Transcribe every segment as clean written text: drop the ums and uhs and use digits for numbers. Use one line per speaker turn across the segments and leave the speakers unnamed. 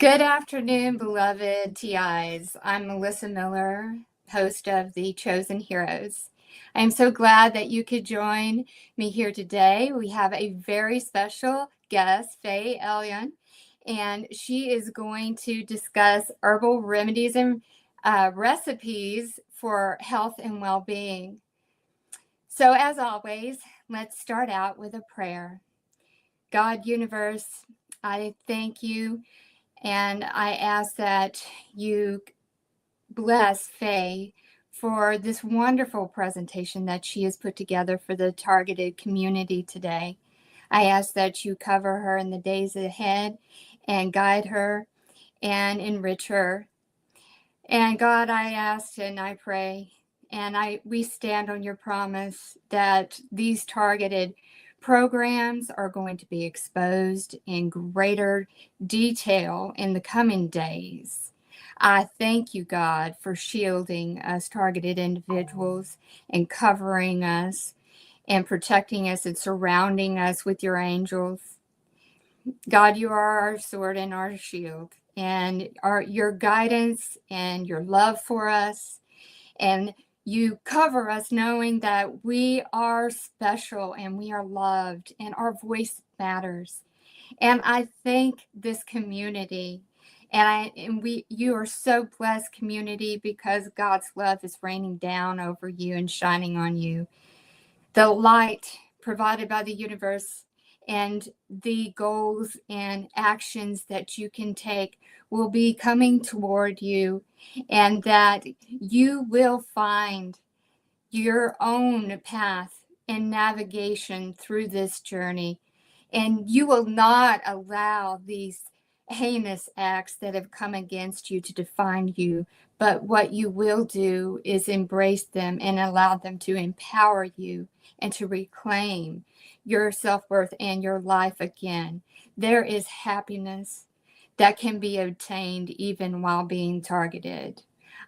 Good afternoon, beloved TIs. I'm Melissa Miller, host of The Chosen Heroes. I am so glad that you could join me here today. We have a very special guest, Faye Elyon, and she is going to discuss herbal remedies and recipes for health and well-being. So as always, let's start out with a prayer. God, universe, I thank you. And I ask that you bless Faye for this wonderful presentation that she has put together for the targeted community today. I ask that you cover her in the days ahead and guide her and enrich her. And God, I ask and I pray, and we stand on your promise that these targeted programs are going to be exposed in greater detail in the coming days. I thank you, God, for shielding us targeted individuals and covering us and protecting us and surrounding us with your angels. God, you are our sword and our shield, and your guidance and your love for us, and you cover us knowing that we are special and we are loved and our voice matters. And I thank this community, you are so blessed, community, because God's love is raining down over you and shining on you. The light provided by the universe and the goals and actions that you can take will be coming toward you, and that you will find your own path and navigation through this journey. And you will not allow these heinous acts that have come against you to define you, but what you will do is embrace them and allow them to empower you and to reclaim your self-worth and your life again. There is happiness that can be obtained even while being targeted.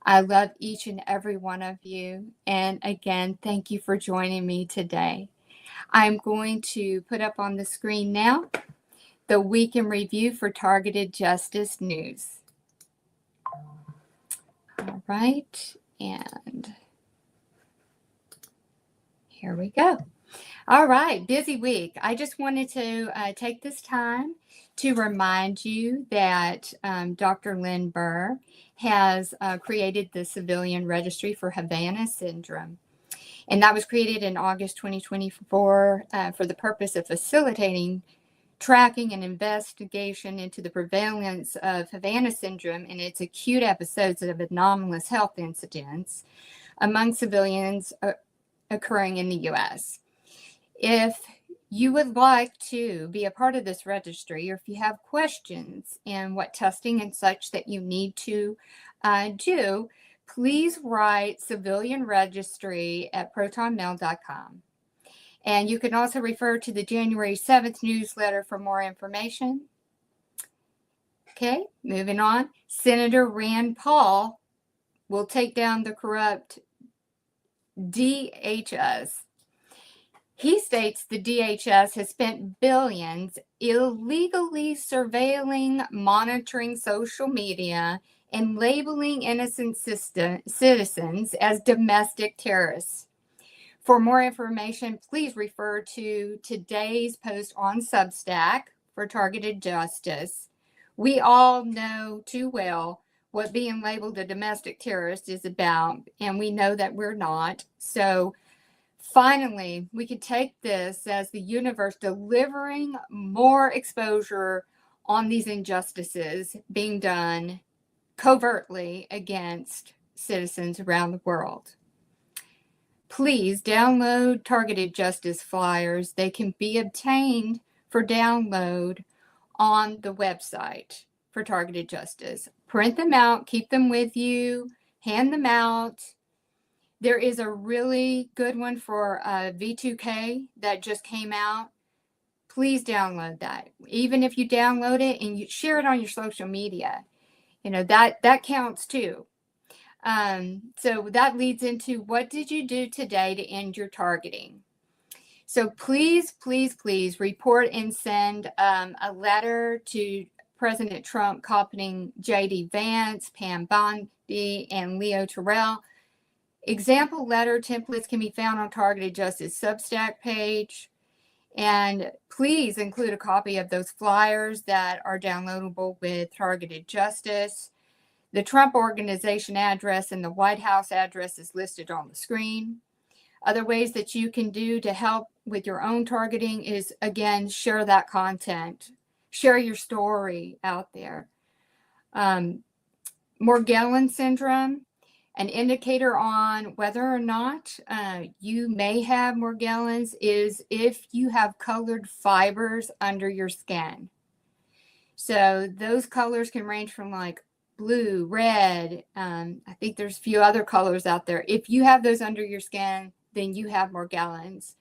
I love each and every one of you. And again, thank you for joining me today. I'm going to put up on the screen now the week in review for Targeted Justice News. All right, and here we go. All right, busy week. I just wanted to take this time to remind you that Dr. Lynn Burr has created the Civilian Registry for Havana Syndrome. And that was created in August 2024 for the purpose of facilitating tracking and investigation into the prevalence of Havana syndrome and its acute episodes of anomalous health incidents among civilians occurring in the U.S. If you would like to be a part of this registry, or if you have questions and what testing and such that you need to do, please write civilian registry at protonmail.com. And you can also refer to the January 7th newsletter for more information. Okay, moving on. Senator Rand Paul will take down the corrupt DHS. He states the DHS has spent billions illegally surveilling, monitoring social media, and labeling innocent citizens as domestic terrorists. For more information, please refer to today's post on Substack for Targeted Justice. We all know too well what being labeled a domestic terrorist is about, and we know that we're not. So finally, we could take this as the universe delivering more exposure on these injustices being done covertly against citizens around the world. Please download Targeted Justice flyers. They can be obtained for download on the website for Targeted Justice. Print them out, keep them with you, hand them out. There is a really good one for V2K that just came out. Please download that. Even if you download it and you share it on your social media, that counts too. So that leads into, what did you do today to end your targeting? So please, please, please report and send a letter to President Trump copying J.D. Vance, Pam Bondi, and Leo Terrell. Example letter templates can be found on Targeted Justice Substack page. And please include a copy of those flyers that are downloadable with Targeted Justice. The Trump Organization address and the White House address is listed on the screen. Other ways that you can do to help with your own targeting is, again, share that content. Share your story out there. Morgellons syndrome, an indicator on whether or not you may have Morgellons is if you have colored fibers under your skin. So those colors can range from like blue, red. I think there's a few other colors out there. If you have those under your skin, then you have Morgellons.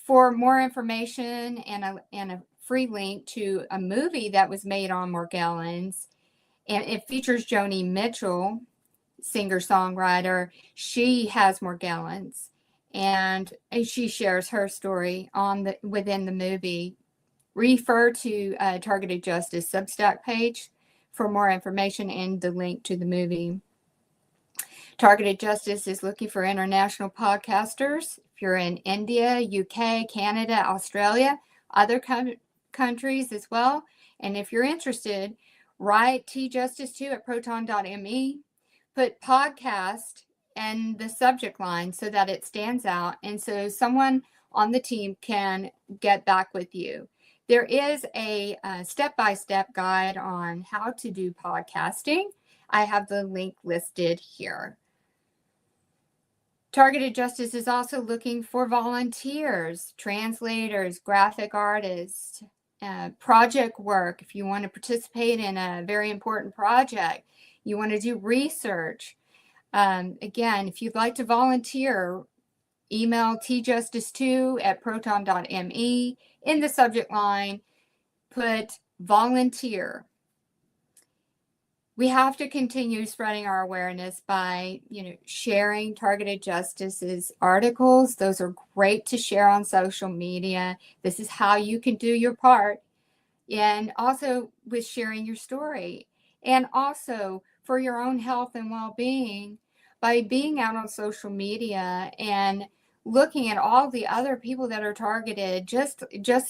For more information and a free link to a movie that was made on Morgellons, and it features Joni Mitchell, singer-songwriter. She has Morgellons, and she shares her story within the movie. Refer to Targeted Justice Substack page for more information and the link to the movie. Targeted Justice is looking for international podcasters. If you're in India, UK, Canada, Australia, other countries as well. And if you're interested, write tjustice2 at proton.me. Put podcast in the subject line so that it stands out and so someone on the team can get back with you. There is a step-by-step guide on how to do podcasting. I have the link listed here. Targeted Justice is also looking for volunteers, translators, graphic artists, project work. If you want to participate in a very important project, you want to do research. Again, if you'd like to volunteer, email tjustice2 at proton.me. In the subject line, put volunteer. We have to continue spreading our awareness by, sharing Targeted Justice's articles. Those are great to share on social media. This is how you can do your part. And also with sharing your story. And also for your own health and well-being, by being out on social media and looking at all the other people that are targeted just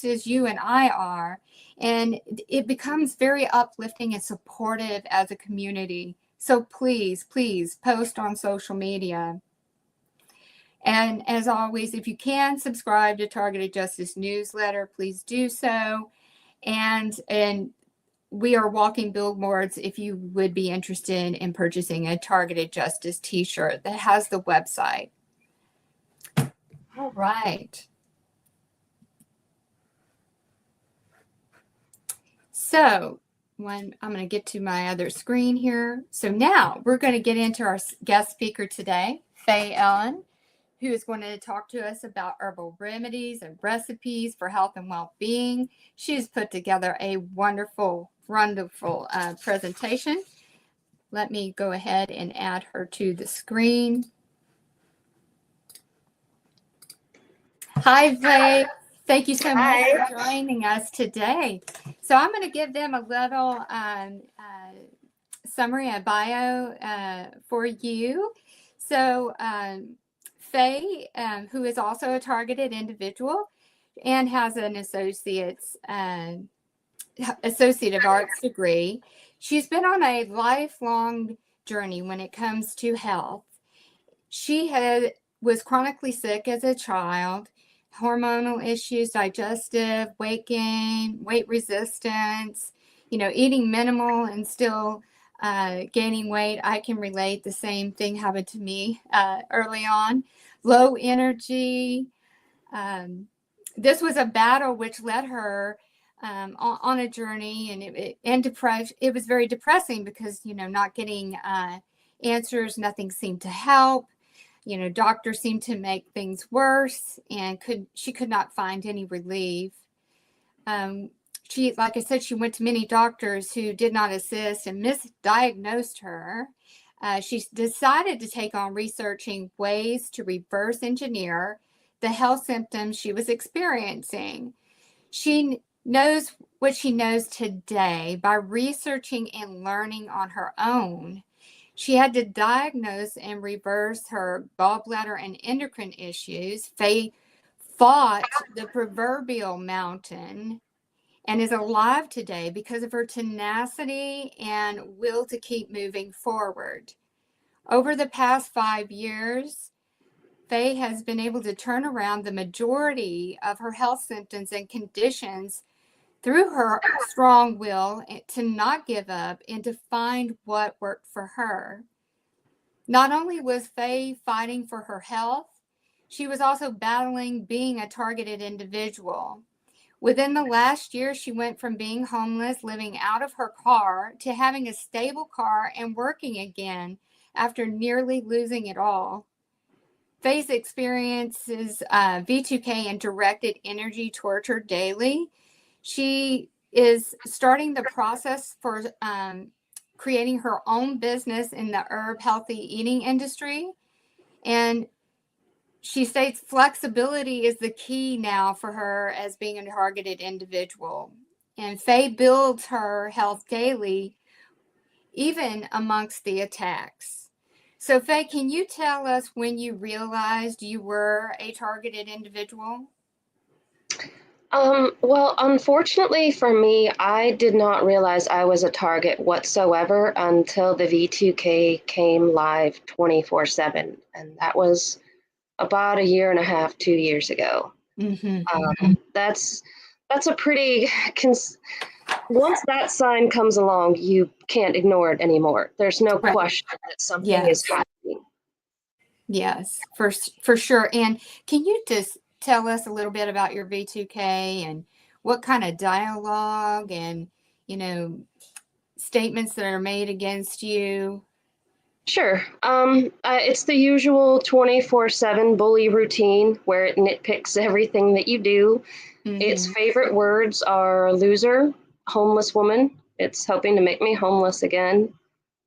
as you and I are. And it becomes very uplifting and supportive as a community. So please post on social media. And as always, if you can subscribe to Targeted Justice newsletter, please do so. And we are walking billboards if you would be interested in purchasing a Targeted Justice t-shirt that has the website. All right. So I'm going to get to my other screen here. So now we're going to get into our guest speaker today, Faye Elyon, who is going to talk to us about herbal remedies and recipes for health and well-being. She's put together a wonderful presentation. Let me go ahead and add her to the screen. Hi, Faye. Thank you so much for joining us today. So I'm going to give them a little summary, a bio for you. So Faye, who is also a targeted individual and has an associate of arts degree, she's been on a lifelong journey when it comes to health. She was chronically sick as a child. Hormonal issues, digestive, weight gain, weight resistance, eating minimal and still gaining weight. I can relate. The same thing happened to me early on. Low energy. This was a battle which led her on a journey, and it was very depressing because, not getting answers, nothing seemed to help. Doctors seemed to make things worse, and she could not find any relief. Like I said, she went to many doctors who did not assist and misdiagnosed her. She decided to take on researching ways to reverse engineer the health symptoms she was experiencing. She knows what she knows today by researching and learning on her own. She had to diagnose and reverse her gallbladder and endocrine issues. Faye fought the proverbial mountain and is alive today because of her tenacity and will to keep moving forward. Over the past 5 years, Faye has been able to turn around the majority of her health symptoms and conditions through her strong will to not give up and to find what worked for her. Not only was Faye fighting for her health, she was also battling being a targeted individual. Within the last year, she went from being homeless, living out of her car, to having a stable car and working again after nearly losing it all. Faye's experiences V2K and directed energy towards her daily. She is starting the process for creating her own business in the herb healthy eating industry. And she states flexibility is the key now for her as being a targeted individual. And Faye builds her health daily, even amongst the attacks. So, Faye, can you tell us when you realized you were a targeted individual?
Well, unfortunately for me, I did not realize I was a target whatsoever until the V2K came live 24/7. And that was about a year and a half, 2 years ago. That's a pretty, once that sign comes along, you can't ignore it anymore. There's no
Right.
question that something
Yes.
is happening.
Yes, for sure. And can you just tell us a little bit about your V2K and what kind of dialogue and, statements that are made against you?
Sure. It's the usual 24/7 bully routine where it nitpicks everything that you do. Its favorite words are loser, homeless woman. It's hoping to make me homeless again.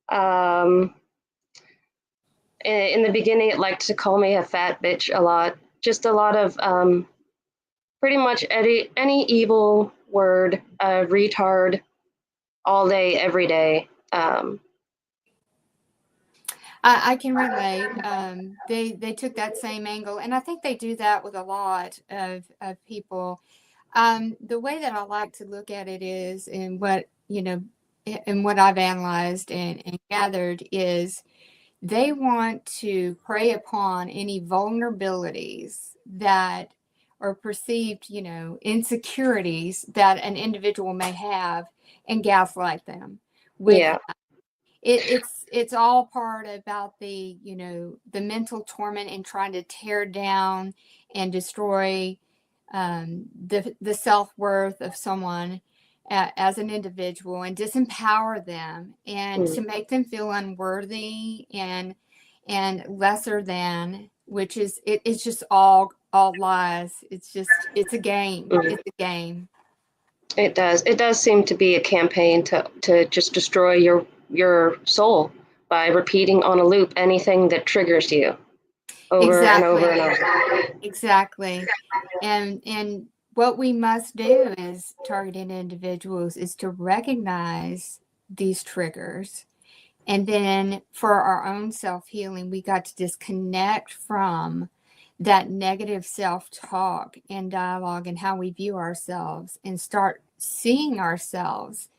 In the beginning, it liked to call me a fat bitch a lot. Just a lot of pretty much any evil word, retard, all day, every day.
I can relate. They took that same angle, and I think they do that with a lot of people. The way that I like to look at it is, and what I've analyzed and gathered is, they want to prey upon any vulnerabilities that or perceived, insecurities that an individual may have and gaslight them with
Yeah.
it's all part about the mental torment and trying to tear down and destroy the self-worth of someone as an individual and disempower them and to make them feel unworthy and lesser than, which is it's just all lies. It's a game. It's a game.
It does. It does seem to be a campaign to just destroy your soul by repeating on a loop anything that triggers you over and over and over.
Exactly. And what we must do as targeted individuals is to recognize these triggers. And then for our own self-healing, we got to disconnect from that negative self-talk and dialogue and how we view ourselves and start seeing ourselves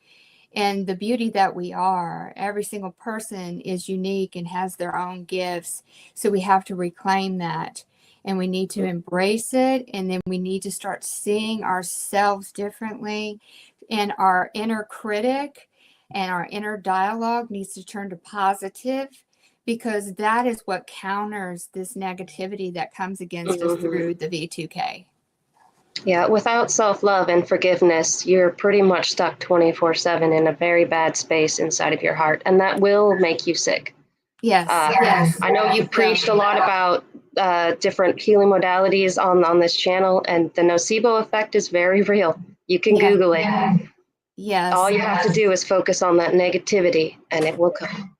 and the beauty that we are. Every single person is unique and has their own gifts. So we have to reclaim that and we need to embrace it. And then we need to start seeing ourselves differently. And our inner critic and our inner dialogue needs to turn to positive, because that is what counters this negativity that comes against us through the V2K.
Yeah, without self-love and forgiveness, you're pretty much stuck 24/7 in a very bad space inside of your heart, and that will make you sick.
Yes.
I know you've preached a lot about different healing modalities on this channel, and the nocebo effect is very real. You can Google it.
Yes.
All you have to do is focus on that negativity, and it will come.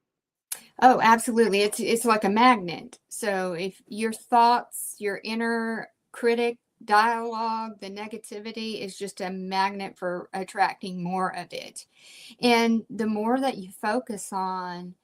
Oh, absolutely. It's like a magnet. So if your thoughts, your inner critic dialogue, the negativity is just a magnet for attracting more of it. And the more that you focus on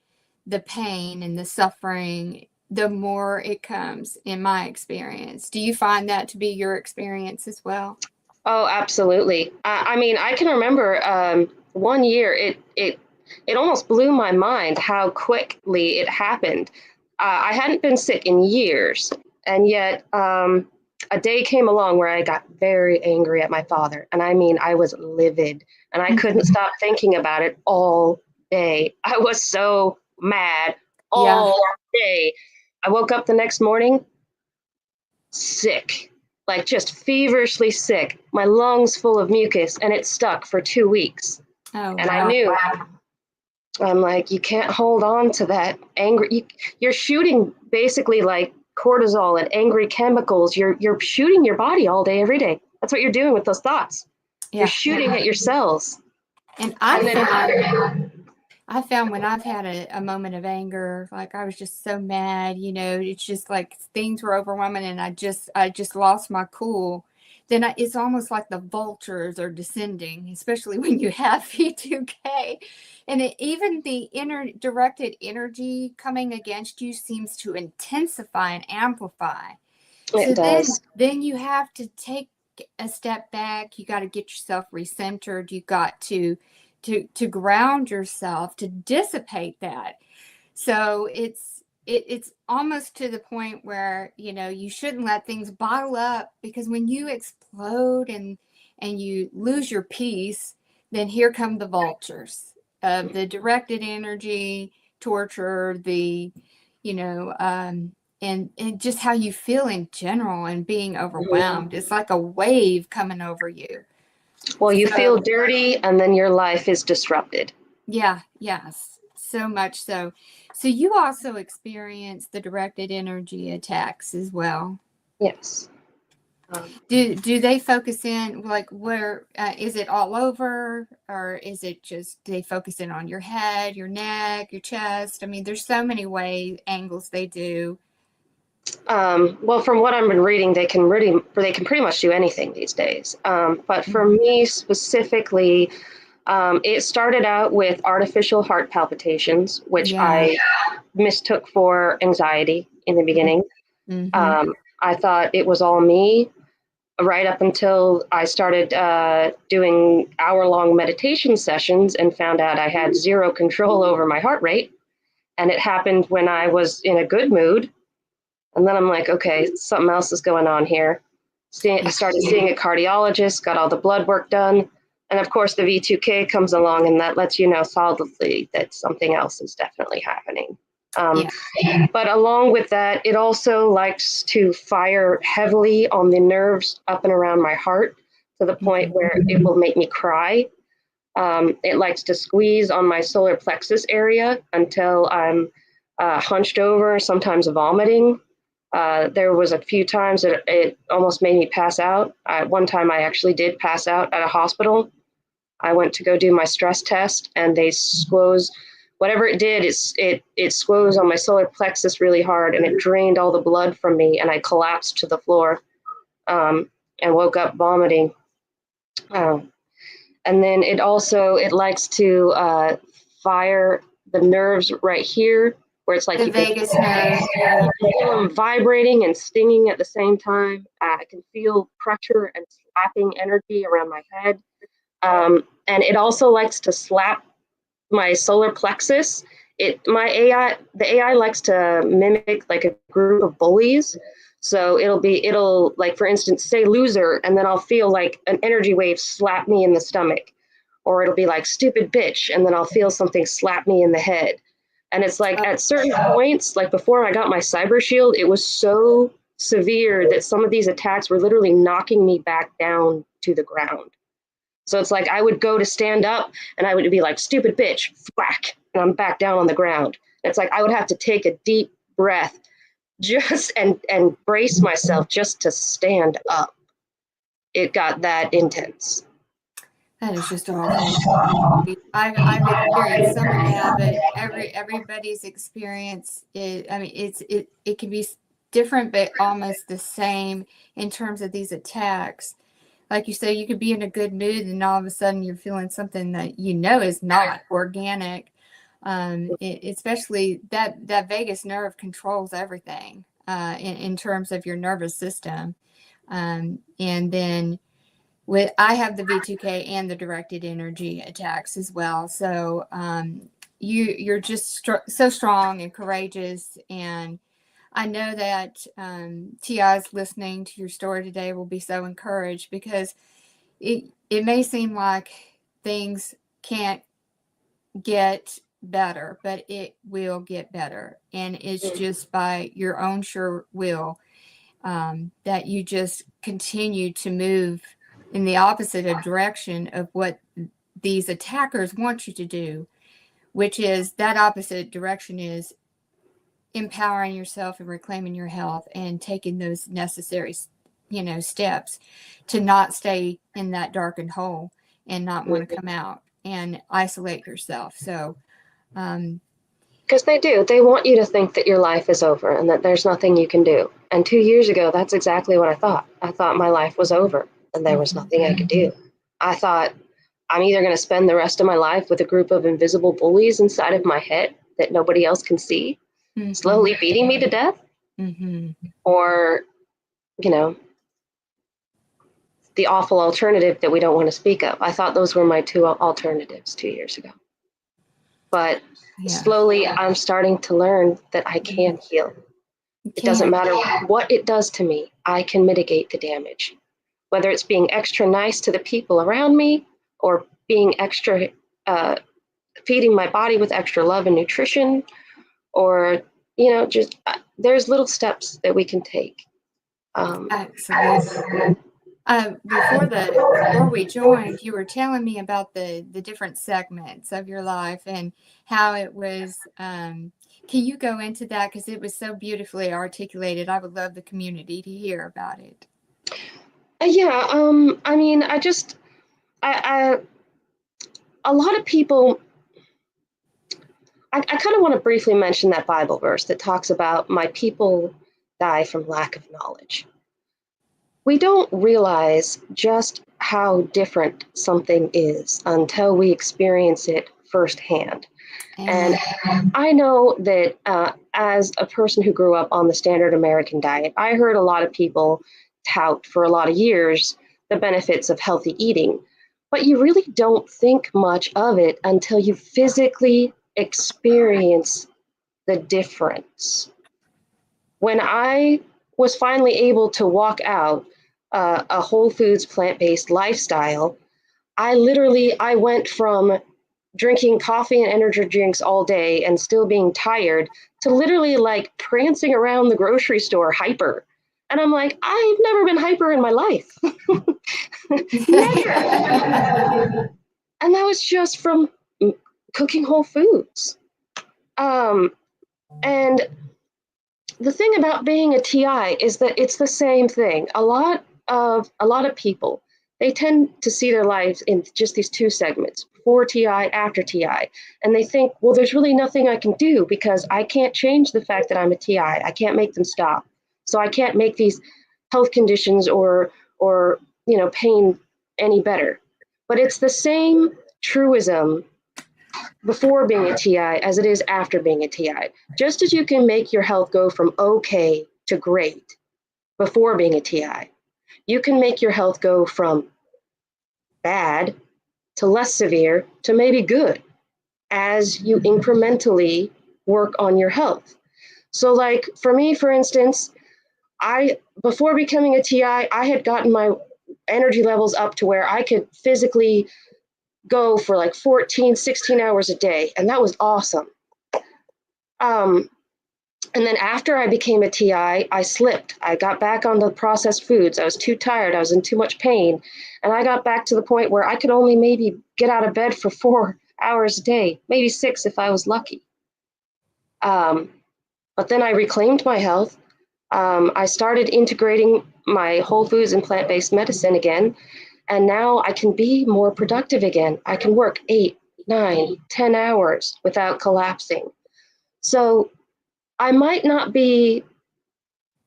the pain and the suffering, the more it comes, in my experience. Do you find that to be your experience as well?
Oh, absolutely. I mean, I can remember one year it almost blew my mind how quickly it happened. I hadn't been sick in years, and yet a day came along where I got very angry at my father, and I mean, I was livid, and I couldn't
Mhm.
stop thinking about it all day. I was so mad
Yeah.
all day. I woke up the next morning sick, like just feverishly sick, my lungs full of mucus, and it stuck for 2 weeks.
Oh,
And I
wow.
knew, I'm like, you can't hold on to that anger. You're shooting basically like cortisol and angry chemicals. You're shooting your body all day, every day. That's what you're doing with those thoughts. You're
Yeah.
shooting at your cells.
And
And
I found when I've had a moment of anger, like I was just so mad, it's just like things were overwhelming and I just lost my cool. Then it's almost like the vultures are descending, especially when you have V2K. And even the directed energy coming against you seems to intensify and amplify.
it
So then,
does.
then you have to take a step back. You got to get yourself recentered. You got to ground yourself to dissipate that. So it's almost to the point where you shouldn't let things bottle up, because when you explode and you lose your peace, then here come the vultures of the directed energy, torture, the you know and just how you feel in general and being overwhelmed. It's like a wave coming over you.
Well, you feel
So
dirty, and then your life is disrupted.
yeah, yes, so much so. So you also experience the directed energy attacks as well.
Yes. Um,
Do they focus in, like, where is it all over, or is it just they focus in on your head, your neck, your chest? I mean, there's so many angles they do.
well, from what I've been reading, they can pretty much do anything these days. But for
Mhm.
me specifically, it started out with artificial heart palpitations, which
Yeah.
I mistook for anxiety in the beginning.
Mm-hmm.
I thought it was all me, right up until I started doing hour-long meditation sessions and found out I had zero control over my heart rate. And it happened when I was in a good mood. And then I'm like, okay, something else is going on here. I
Yeah.
started seeing a cardiologist, got all the blood work done. And of course, the V2K comes along, and that lets you know solidly that something else is definitely happening. Um,
Yeah.
but along with that, it also likes to fire heavily on the nerves up and around my heart, to the point
Mm-hmm.
where it will make me cry. It likes to squeeze on my solar plexus area until I'm hunched over, sometimes vomiting. There was a few times that it almost made me pass out. One time I actually did pass out at a hospital. I went to go do my stress test, and they squoze, whatever it did, it squoze on my solar plexus really hard, and it drained all the blood from me, and I collapsed to the floor, and woke up vomiting. Um, and then it likes to fire the nerves right here, where it's like
The vagus nerve. Yeah.
feel them vibrating and stinging at the same time. I can feel pressure and slapping energy around my head. And it also likes to slap my solar plexus. The AI likes to mimic like a group of bullies. So it'll like, for instance, say loser, and then I'll feel like an energy wave slap me in the stomach. Or it'll be like stupid bitch, and then I'll feel something slap me in the head. And it's like
Oh,
at certain points, like before I got my cyber shield, it was so severe that some of these attacks were literally knocking me back down to the ground. So it's like I would go to stand up, and I would be like, stupid bitch, whack, and I'm back down on the ground. And it's like I would have to take a deep breath just and brace myself just to stand up. It got that intense.
that is just awful. I've experienced some of that, but everybody's experience is, I mean, it can be different, but almost the same in terms of these attacks. Like you say, you could be in a good mood and all of a sudden you're feeling something that you know is not organic. Especially that vagus nerve controls everything in terms of your nervous system. And then I have the V2K and the directed energy attacks as well. So you're just so strong and courageous. And I know that TIs listening to your story today will be so encouraged, because it may seem like things can't get better, but it will get better. And it's just by your own sure will that you just continue to move in the opposite direction of what these attackers want you to do, which is that opposite direction is empowering yourself and reclaiming your health and taking those necessary, steps to not stay in that darkened hole and not want to come out and isolate yourself. So,
because they want you to think that your life is over and that there's nothing you can do. And 2 years ago, that's exactly what I thought. I thought my life was over and there was nothing I could do. I thought I'm either going to spend the rest of my life with a group of invisible bullies inside of my head that nobody else can see, slowly beating me to death, or, the awful alternative that we don't want to speak of. I thought those were my two alternatives 2 years ago. But slowly I'm starting to learn that I can heal. It doesn't matter what it does to me. I can mitigate the damage, whether it's being extra nice to the people around me or being extra, feeding my body with extra love and nutrition, or, just there's little steps that we can take.
Absolutely. Before we joined, you were telling me about the different segments of your life and how it was. Can you go into that? Because it was so beautifully articulated. I would love the community to hear about it.
Yeah. I mean, I a lot of people, I kind of want to briefly mention that Bible verse that talks about my people die from lack of knowledge. We don't realize just how different something is until we experience it firsthand. And I know that as a person who grew up on the standard American diet, I heard a lot of people tout for a lot of years the benefits of healthy eating, but you really don't think much of it until you physically experience the difference. When I was finally able to walk out a whole foods plant-based lifestyle, I went from drinking coffee and energy drinks all day and still being tired to literally like prancing around the grocery store hyper. And I'm like, I've never been hyper in my life. Never. And that was just from cooking whole foods. And the thing about being a TI is that it's the same thing. A lot of people, they tend to see their lives in just these two segments, before TI, after TI. And they think, well, there's really nothing I can do because I can't change the fact that I'm a TI. I can't make them stop. So I can't make these health conditions or pain any better. But it's the same truism before being a TI as it is after being a TI. Just as you can make your health go from okay to great before being a TI, you can make your health go from bad to less severe to maybe good as you incrementally work on your health. So like for me, for instance, before becoming a TI, I had gotten my energy levels up to where I could physically go for like 14, 16 hours a day. And that was awesome. And then after I became a TI, I slipped. I got back on the processed foods. I was too tired. I was in too much pain. And I got back to the point where I could only maybe get out of bed for 4 hours a day, maybe 6 if I was lucky. But then I reclaimed my health. I started integrating my whole foods and plant-based medicine again. And now I can be more productive again. I can work 8, 9, 10 hours without collapsing. So I might not be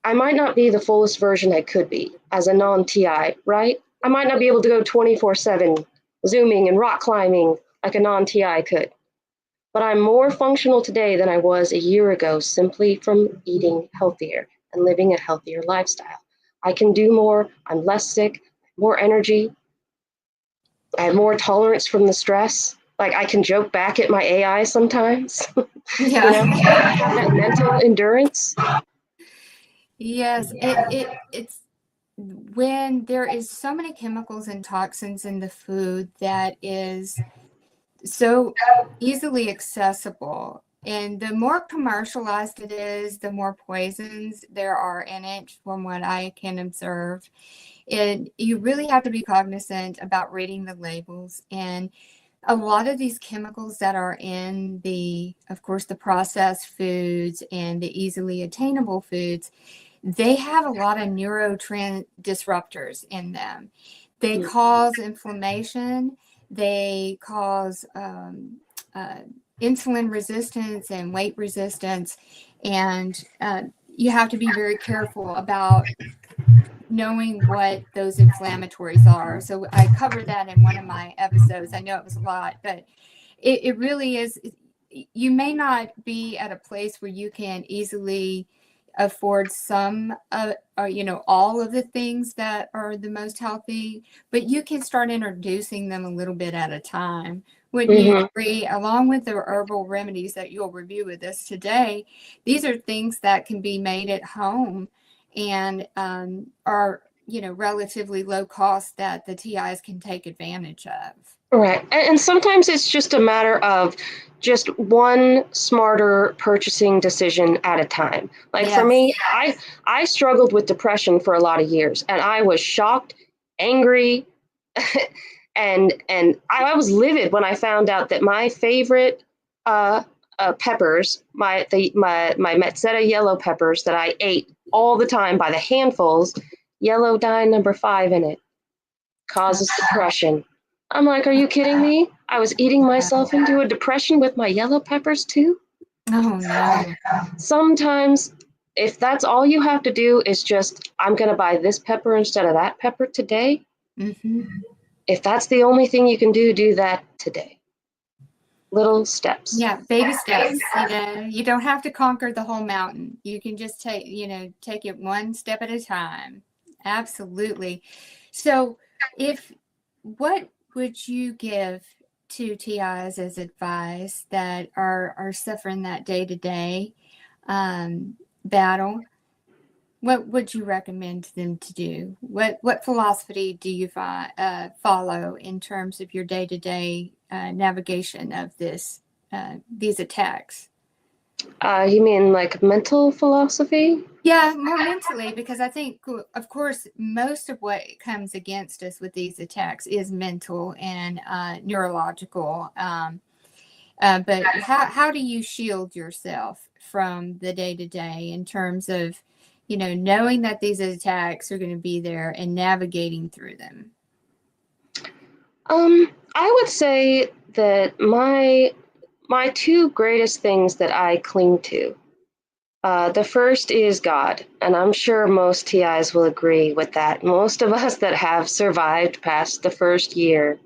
I might not be the fullest version I could be as a non-TI, right? I might not be able to go 24/7 zooming and rock climbing like a non-TI could. But I'm more functional today than I was a year ago simply from eating healthier and living a healthier lifestyle. I can do more, I'm less sick, more energy, I have more tolerance from the stress. Like I can joke back at my AI sometimes, you know,
Yeah.
have that mental endurance.
Yes, it's when there is so many chemicals and toxins in the food that is so easily accessible. And the more commercialized it is, the more poisons there are in it, from what I can observe. And you really have to be cognizant about reading the labels. And a lot of these chemicals that are in of course, the processed foods and the easily attainable foods, they have a lot of neurotransmitter disruptors in them. They cause inflammation. They cause uh, insulin resistance and weight resistance. And you have to be very careful about knowing what those inflammatories are. So I covered that in one of my episodes. I know it was a lot, but it really is. You may not be at a place where you can easily afford some all of the things that are the most healthy, but you can start introducing them a little bit at a time. Wouldn't you
Mm-hmm.
agree? Along with the herbal remedies that you'll review with us today, these are things that can be made at home and are relatively low cost that the TIs can take advantage of.
Right. And sometimes it's just a matter of just one smarter purchasing decision at a time. Like for
Yes.
me, I struggled with depression for a lot of years and I was shocked, angry, and I was livid when I found out that my favorite peppers, my Metzetta yellow peppers that I ate all the time by the handfuls, yellow dye number 5 in it, causes depression. I'm like, are you kidding me? I was eating myself into a depression with my yellow peppers too.
Oh no.
Sometimes, if that's all you have to do is just, I'm going to buy this pepper instead of that pepper today.
Mm-hmm.
If that's the only thing you can do that today. Little steps.
Yeah, baby steps. You don't have to conquer the whole mountain. You can just take it one step at a time. Absolutely. So, if what would you give to TIs as advice that are suffering that day-to-day battle? What would you recommend them to do? What philosophy do you follow in terms of your day-to-day navigation of these attacks?
You mean like mental philosophy?
Yeah, more mentally, because I think, of course, most of what comes against us with these attacks is mental and neurological. But how do you shield yourself from the day to day in terms of, knowing that these attacks are going to be there and navigating through them?
I would say that my two greatest things that I cling to. The first is God, and I'm sure most TIs will agree with that. Most of us that have survived past the first year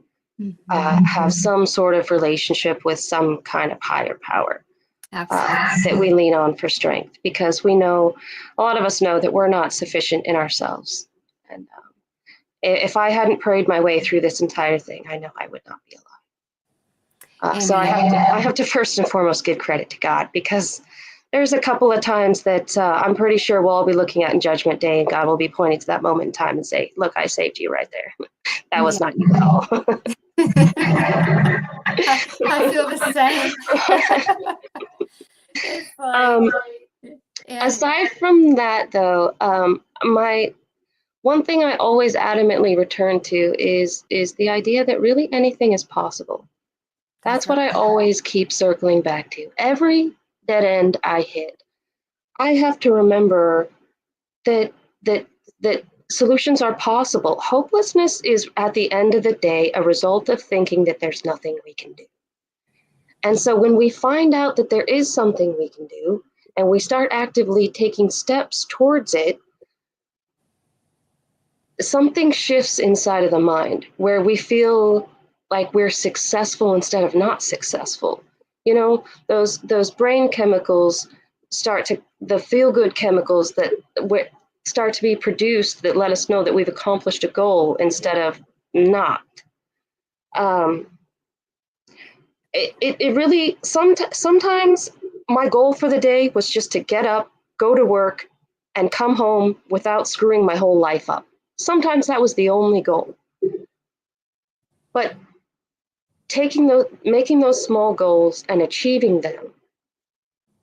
Mm-hmm.
have some sort of relationship with some kind of higher power
Absolutely.
that we lean on for strength because we know, a lot of us know that we're not sufficient in ourselves. And if I hadn't prayed my way through this entire thing, I know I would not be alive. So
Amen.
I have to first and foremost give credit to God because there's a couple of times that I'm pretty sure we'll all be looking at in Judgment Day, and God will be pointing to that moment in time and say, "Look, I saved you right there. That was
Yeah.
not you at all."
I feel the same. It's like,
um,
and
aside from that, though, my one thing I always adamantly return to is the idea that really anything is possible.
that's
That's
right.
what I always keep circling back to. Every dead end I hit, I have to remember that that that solutions are possible. Hopelessness is at the end of the day a result of thinking that there's nothing we can do. And so when we find out that there is something we can do, and we start actively taking steps towards it, something shifts inside of the mind where we feel like we're successful instead of not successful. You know, those brain chemicals the feel good chemicals that start to be produced that let us know that we've accomplished a goal instead of not. Um, it really, sometimes my goal for the day was just to get up, go to work, and come home without screwing my whole life up. Sometimes that was the only goal. But making those small goals and achieving them,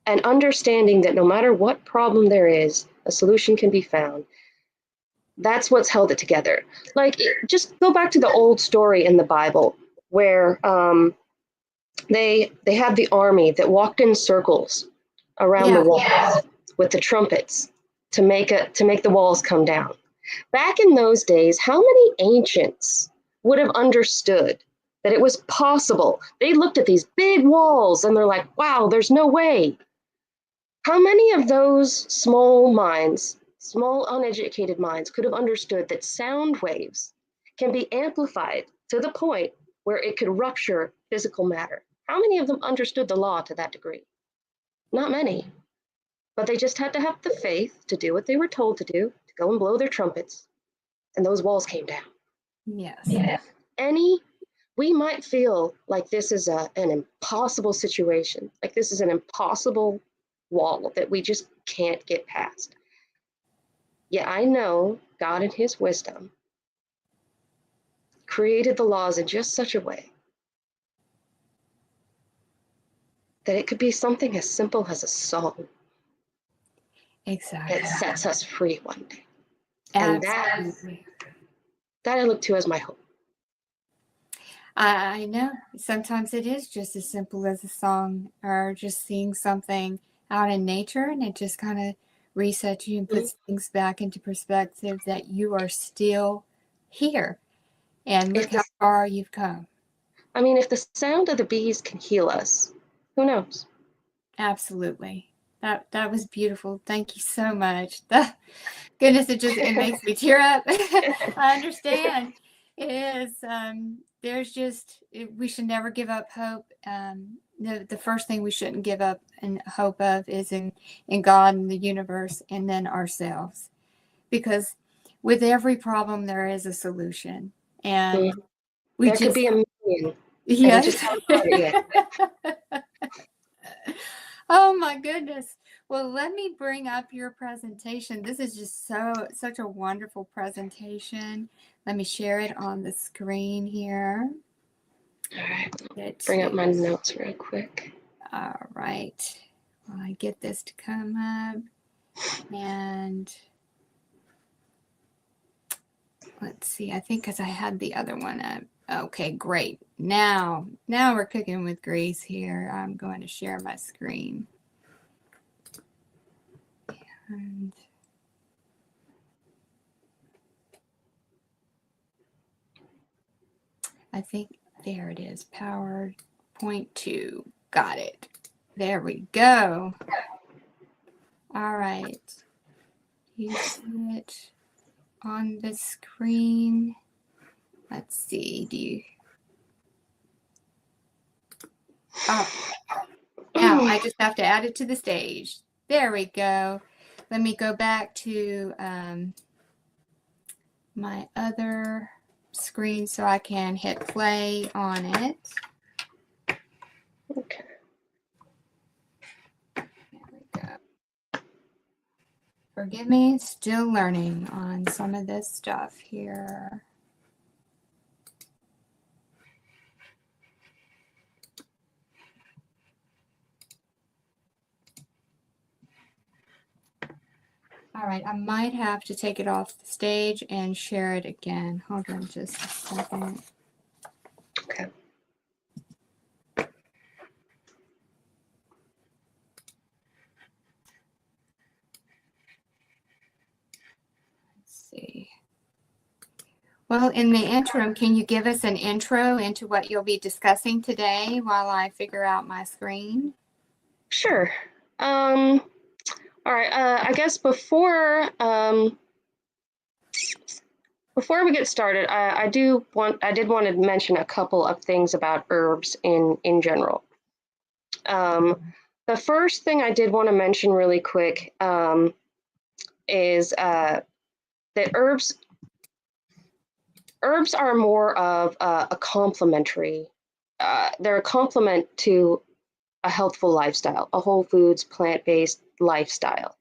and understanding that no matter what problem there is, a solution can be found. That's what's held it together. Like, just go back to the old story in the Bible where they had the army that walked in circles around the walls with the trumpets to make the walls come down. Back in those days, how many ancients would have understood that it was possible? They looked at these big walls and they're like, wow, there's no way. How many of those small minds, small uneducated minds, could have understood that sound waves can be amplified to the point where it could rupture physical matter? How many of them understood the law to that degree? Not many. But they just had to have the faith to do what they were told to do, to go and blow their trumpets, and those walls came down.
Yes.
We might feel like this is an impossible situation, like this is an impossible wall that we just can't get past. Yeah, I know God in his wisdom created the laws in just such a way that it could be something as simple as a song.
Exactly.
That sets us free one day.
Absolutely.
And that I look to as my hope.
I know. Sometimes it is just as simple as a song or just seeing something out in nature, and it just kind of resets you and puts things back into perspective that you are still here. And look how far you've come.
I mean, if the sound of the bees can heal us, who knows?
Absolutely. That was beautiful. Thank you so much. Goodness, it makes me tear up. I understand. It is. We should never give up hope. The first thing we shouldn't give up and hope of is in God and the universe, and then ourselves, because with every problem there is a solution, and
there could be a million.
Yes.
We just haven't got it yet.
Oh my goodness. Well, let me bring up your presentation. This is just such a wonderful presentation. Let me share it on the screen here.
All right. Bring up my notes real quick.
All right. Well, I get this to come up. And let's see. I think because I had the other one up. Okay, great. Now we're cooking with grease here. I'm going to share my screen. And I think there it is. PowerPoint 2. Got it. There we go. All right. You see it on the screen. Let's see. Now I just have to add it to the stage. There we go. Let me go back to my other screen so I can hit play on it.
Okay.
There we go. Forgive me, still learning on some of this stuff here. All right, I might have to take it off the stage and share it again. Hold on just a second.
Okay.
Let's see. Well, in the interim, can you give us an intro into what you'll be discussing today while I figure out my screen?
Sure. All right. I guess before we get started, I did want to mention a couple of things about herbs in general. The first thing I did want to mention really quick is that herbs are more of a complementary. They're a complement to a healthful lifestyle, a whole foods, plant-based lifestyle.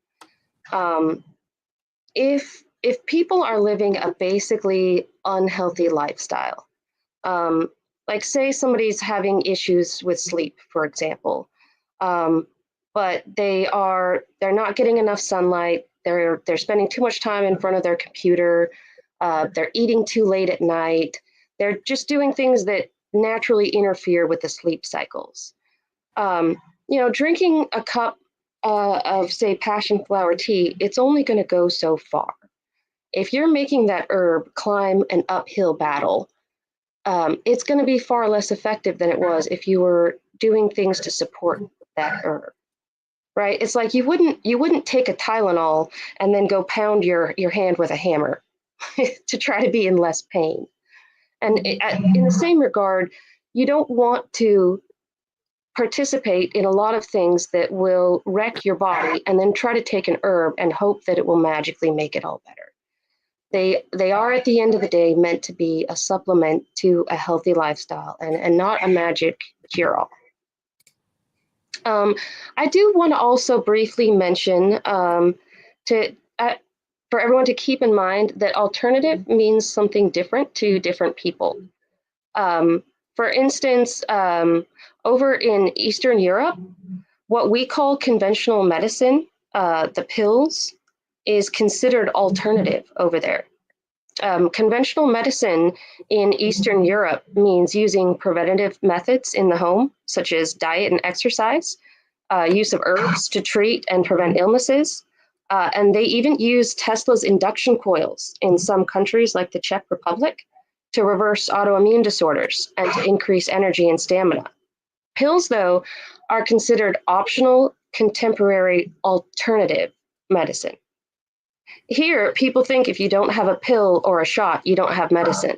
If people are living a basically unhealthy lifestyle, like say somebody's having issues with sleep, for example, but they're not getting enough sunlight. They're spending too much time in front of their computer. They're eating too late at night. They're just doing things that naturally interfere with the sleep cycles. Drinking a cup of, say, passion flower tea, it's only going to go so far. If you're making that herb climb an uphill battle, it's going to be far less effective than it was if you were doing things to support that herb, right? It's like you wouldn't take a Tylenol and then go pound your hand with a hammer to try to be in less pain. And in the same regard, you don't want to participate in a lot of things that will wreck your body and then try to take an herb and hope that it will magically make it all better. They are, at the end of the day, meant to be a supplement to a healthy lifestyle and not a magic cure-all. I do want to also briefly mention for everyone to keep in mind that alternative means something different to different people. For instance, over in Eastern Europe, what we call conventional medicine, the pills, is considered alternative over there. Conventional medicine in Eastern Europe means using preventative methods in the home, such as diet and exercise, use of herbs to treat and prevent illnesses, and they even use Tesla's induction coils in some countries like the Czech Republic to reverse autoimmune disorders and to increase energy and stamina. Pills, though, are considered optional, contemporary, alternative medicine. Here, people think if you don't have a pill or a shot, you don't have medicine.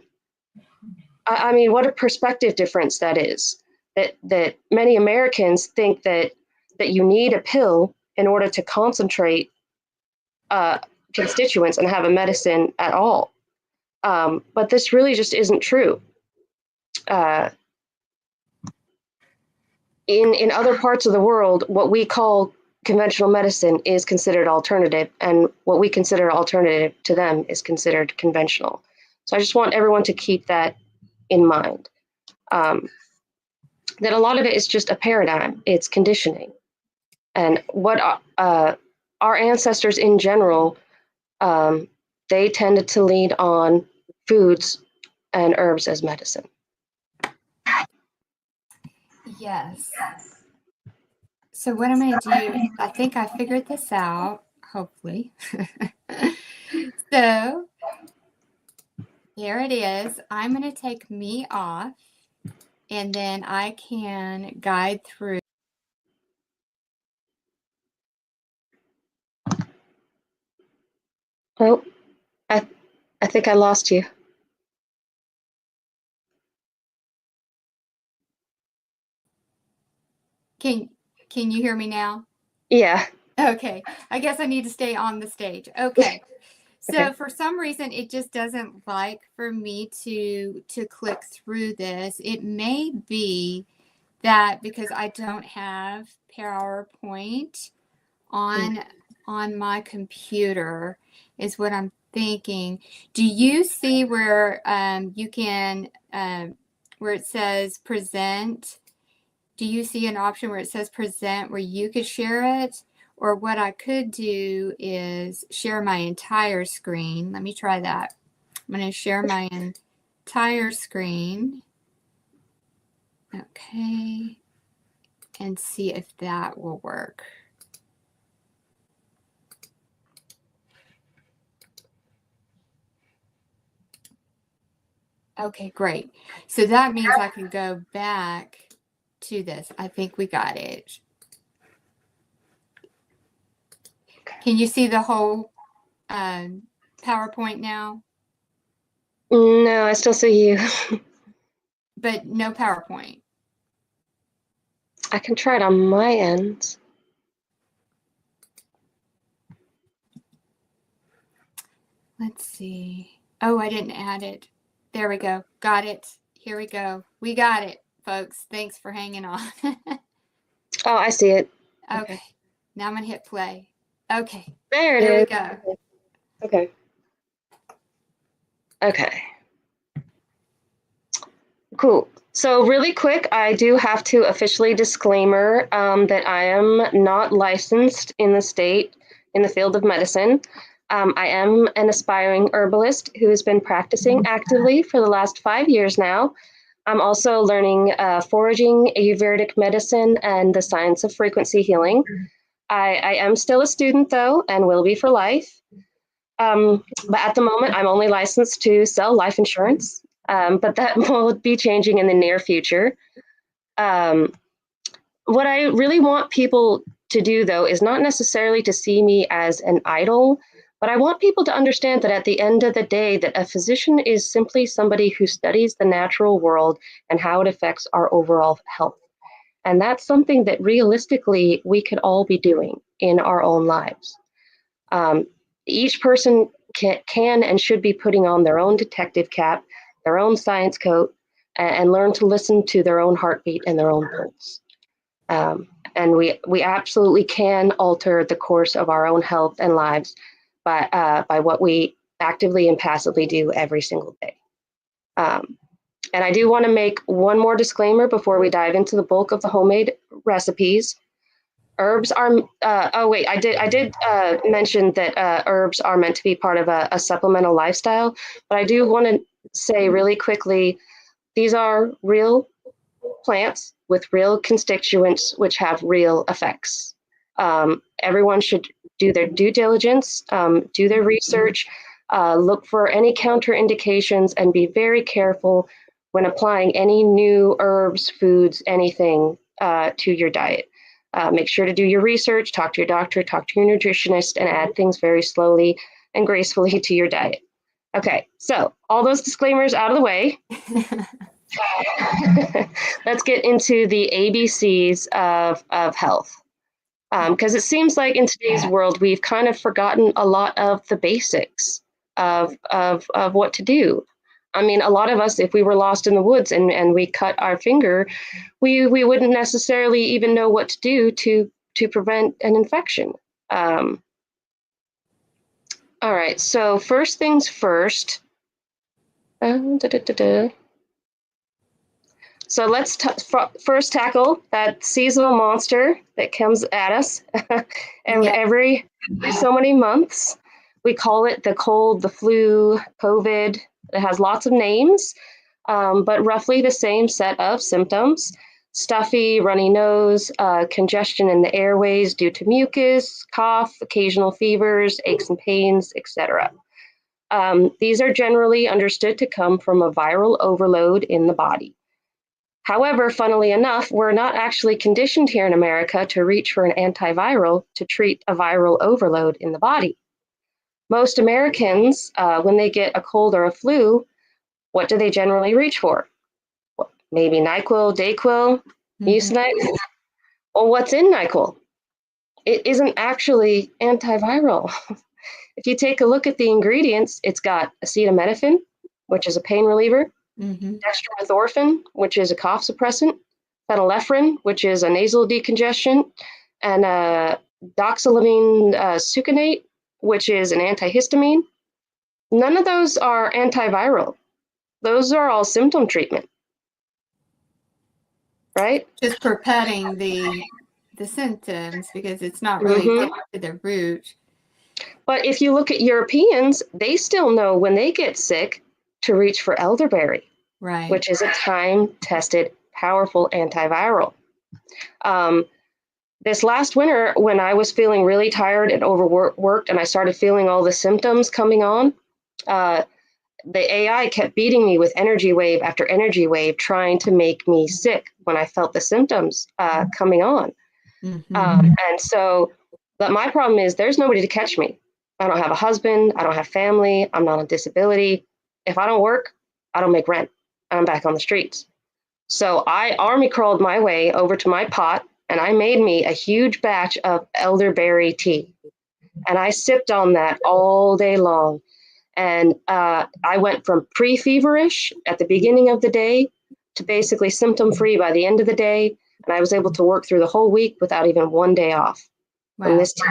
I mean, what a perspective difference that is. That many Americans think that you need a pill in order to concentrate constituents and have a medicine at all. But this really just isn't true. In other parts of the world, what we call conventional medicine is considered alternative, and what we consider alternative to them is considered conventional. So I just want everyone to keep that in mind. That a lot of it is just a paradigm, it's conditioning. And what our ancestors in general, they tended to lean on foods and herbs as medicine.
Yes. So what I'm going to do, I think I figured this out, hopefully. So there it is. I'm going to take me off, and then I can guide through.
Oh, I think I lost you.
Can you hear me now?
Yeah.
Okay. I guess I need to stay on the stage. Okay. So
Okay.
for some reason, it just doesn't like for me to click through this. It may be that because I don't have PowerPoint on my computer is what I'm thinking. Do you see where you can where it says present? Do you see an option where it says present where you could share it? Or what I could do is share my entire screen. Let me try that. I'm going to share my entire screen. Okay. And see if that will work. Okay, great. So that means I can go back to this. I think we got it. Can you see the whole PowerPoint now?
No, I still see you.
But no PowerPoint.
I can try it on my end.
Let's see. Oh, I didn't add it. There we go. Got it. Here we go. We got it, folks. Thanks for hanging on.
Oh, I see it.
Okay. Now I'm going to hit play. Okay.
There it
Here
is.
we go.
Okay. Okay. Cool. So really quick, I do have to officially disclaimer that I am not licensed in the state in the field of medicine. I am an aspiring herbalist who has been practicing actively for the last 5 years now. I'm also learning foraging, Ayurvedic medicine, and the science of frequency healing. I am still a student, though, and will be for life. But at the moment, I'm only licensed to sell life insurance, but that will be changing in the near future. What I really want people to do, though, is not necessarily to see me as an idol, but I want people to understand that at the end of the day, that a physician is simply somebody who studies the natural world and how it affects our overall health. And that's something that realistically we could all be doing in our own lives. Each person can and should be putting on their own detective cap, their own science coat, and learn to listen to their own heartbeat and their own pulse. And we absolutely can alter the course of our own health and lives by what we actively and passively do every single day. And I do want to make one more disclaimer before we dive into the bulk of the homemade recipes. Herbs are, I did mention that herbs are meant to be part of a supplemental lifestyle, but I do want to say really quickly, these are real plants with real constituents which have real effects. Everyone should do their due diligence, do their research, look for any counterindications, and be very careful when applying any new herbs, foods, anything to your diet. Make sure to do your research, talk to your doctor, talk to your nutritionist, and add things very slowly and gracefully to your diet. Okay, so all those disclaimers out of the way. Let's get into the ABCs of health. Because it seems like in today's world, we've kind of forgotten a lot of the basics of what to do. I mean, a lot of us, if we were lost in the woods and we cut our finger, we wouldn't necessarily even know what to do to prevent an infection. All right, so first things first. So let's first tackle that seasonal monster that comes at us every so many months. We call it the cold, the flu, COVID. It has lots of names, but roughly the same set of symptoms: stuffy, runny nose, congestion in the airways due to mucus, cough, occasional fevers, aches and pains, etc. These are generally understood to come from a viral overload in the body. However, funnily enough, we're not actually conditioned here in America to reach for an antiviral to treat a viral overload in the body. Most Americans, when they get a cold or a flu, what do they generally reach for? Maybe NyQuil, Dayquil, Mucinex. Well, what's in NyQuil? It isn't actually antiviral. If you take a look at the ingredients, it's got acetaminophen, which is a pain reliever, dextromethorphan, which is a cough suppressant, phenylephrine, which is a nasal decongestion, and doxylamine succinate, which is an antihistamine. None of those are antiviral. Those are all symptom treatment, right?
Just perpetuating the symptoms because it's not really getting to the root.
But if you look at Europeans, they still know when they get sick to reach for elderberry,
right,
which is a time-tested, powerful antiviral. This last winter, when I was feeling really tired and overworked, and I started feeling all the symptoms coming on, the AI kept beating me with energy wave after energy wave, trying to make me sick when I felt the symptoms coming on. And so But my problem is there's nobody to catch me. I don't have a husband. I don't have family. I'm not on disability. If I don't work, I don't make rent. I'm back on the streets. So I army crawled my way over to my pot and I made me a huge batch of elderberry tea. And I sipped on that all day long. And I went from pre-feverish at the beginning of the day to basically symptom-free by the end of the day. And I was able to work through the whole week without even one day off from this tea.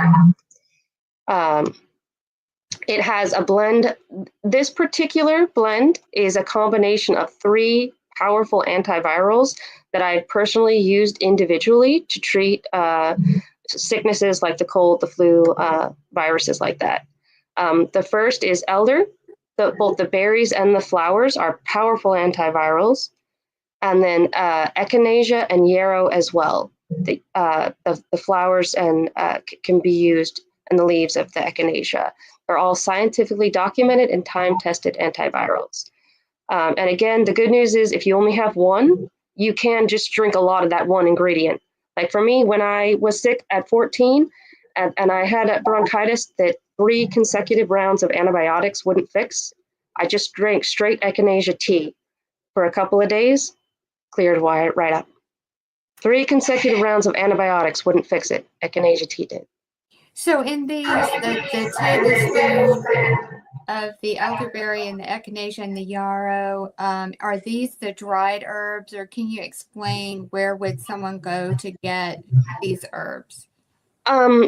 It has a blend. This particular blend is a combination of 3 powerful antivirals that I personally used individually to treat sicknesses like the cold, the flu, viruses like that. The first is elder. Both the berries and the flowers are powerful antivirals. And then echinacea and yarrow as well. The flowers and can be used, and the leaves of the echinacea are all scientifically documented and time-tested antivirals. And again, the good news is if you only have one, you can just drink a lot of that one ingredient. Like for me, when I was sick at 14 and I had a bronchitis that 3 consecutive rounds of antibiotics wouldn't fix, I just drank straight echinacea tea for a couple of days, cleared right up. 3 consecutive rounds of antibiotics wouldn't fix it. Echinacea tea did.
So in these, the tablespoon of the elderberry and the echinacea and the yarrow, are these the dried herbs, or can you explain where would someone go to get these herbs?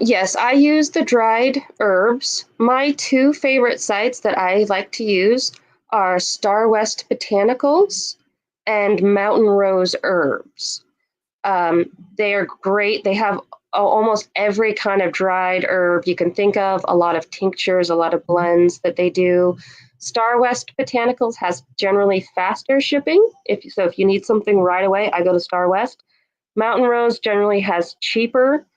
Yes, I use the dried herbs. My 2 favorite sites that I like to use are Star West Botanicals and Mountain Rose Herbs. They are great. They have almost every kind of dried herb you can think of, a lot of tinctures, a lot of blends that they do. Star West Botanicals has generally faster shipping. If you need something right away, I go to Star West. Mountain Rose generally has cheaper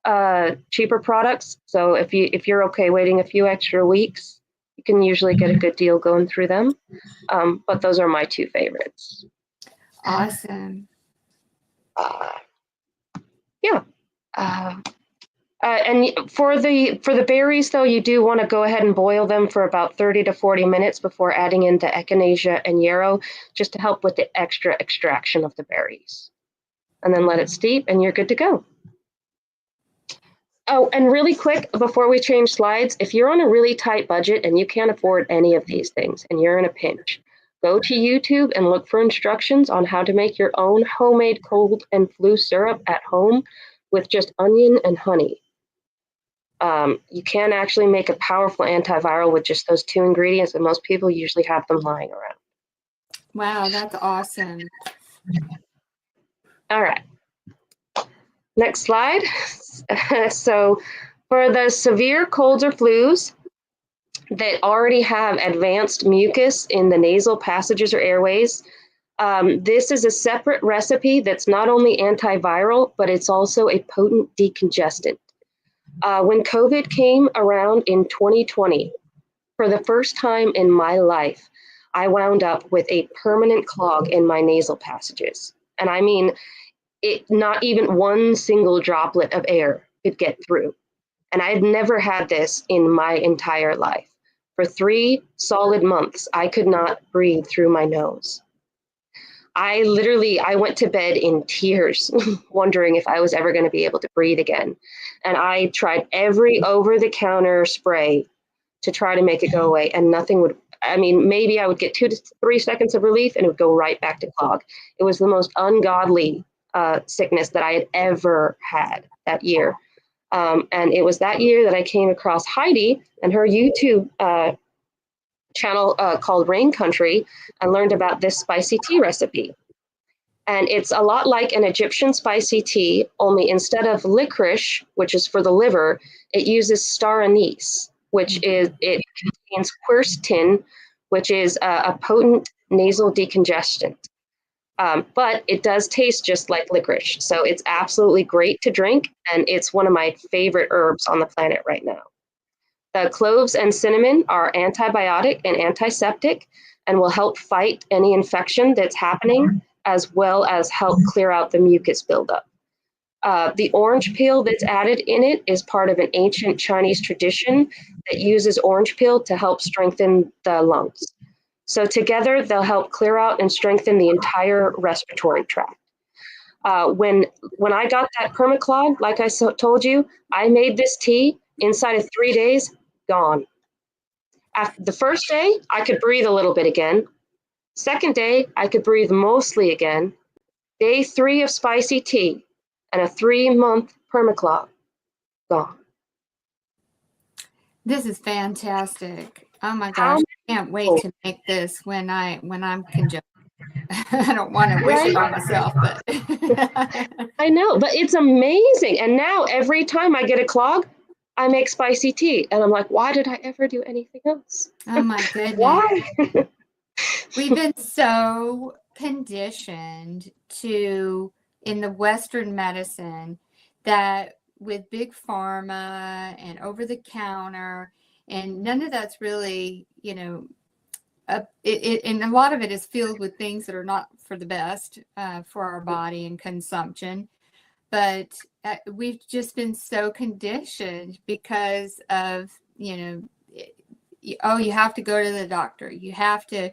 products. So if you're okay waiting a few extra weeks, you can usually get a good deal going through them. But those are my 2 favorites.
Awesome.
Yeah. And for the berries, though, you do want to go ahead and boil them for about 30 to 40 minutes before adding in the echinacea and yarrow, just to help with the extra extraction of the berries. And then let it steep, and you're good to go. Oh, and really quick, before we change slides, if you're on a really tight budget and you can't afford any of these things and you're in a pinch, go to YouTube and look for instructions on how to make your own homemade cold and flu syrup at home with just onion and honey. You can actually make a powerful antiviral with just those 2 ingredients, and most people usually have them lying around.
Wow, that's awesome.
All right. Next slide. So for the severe colds or flus that already have advanced mucus in the nasal passages or airways, this is a separate recipe that's not only antiviral, but it's also a potent decongestant. When COVID came around in 2020, for the first time in my life, I wound up with a permanent clog in my nasal passages. And I mean, not even one single droplet of air could get through. And I had never had this in my entire life. For 3 solid months, I could not breathe through my nose. I went to bed in tears, wondering if I was ever going to be able to breathe again. And I tried every over-the-counter spray to try to make it go away, and nothing would. I mean, maybe I would get 2 to 3 seconds of relief, and it would go right back to clog. It was the most ungodly sickness that I had ever had that year. And it was that year that I came across Heidi and her YouTube channel called Rain Country, and learned about this spicy tea recipe. And it's a lot like an Egyptian spicy tea, only instead of licorice, which is for the liver, it uses star anise, which contains quercetin, which is a potent nasal decongestant. But it does taste just like licorice. So it's absolutely great to drink, and it's one of my favorite herbs on the planet right now. The cloves and cinnamon are antibiotic and antiseptic and will help fight any infection that's happening, as well as help clear out the mucus buildup. The orange peel that's added in it is part of an ancient Chinese tradition that uses orange peel to help strengthen the lungs. So together, they'll help clear out and strengthen the entire respiratory tract. When I got that permaclog, like I told you, I made this tea. Inside of 3 days, gone. After the first day, I could breathe a little bit again. Second day, I could breathe mostly again. Day 3 of spicy tea and a 3-month permaclog, gone.
This is fantastic. Oh my
How
gosh, I can't wait to make this when I'm congested. I don't want to wish it on myself, but
I know, but it's amazing. And now every time I get a clog, I make spicy tea. And I'm like, why did I ever do anything else?
oh my goodness.
Why?
We've been so conditioned to, in the Western medicine, that with big pharma and over the counter, and none of that's really, and a lot of it is filled with things that are not for the best for our body and consumption. But we've just been so conditioned because of, oh, you have to go to the doctor. You have to,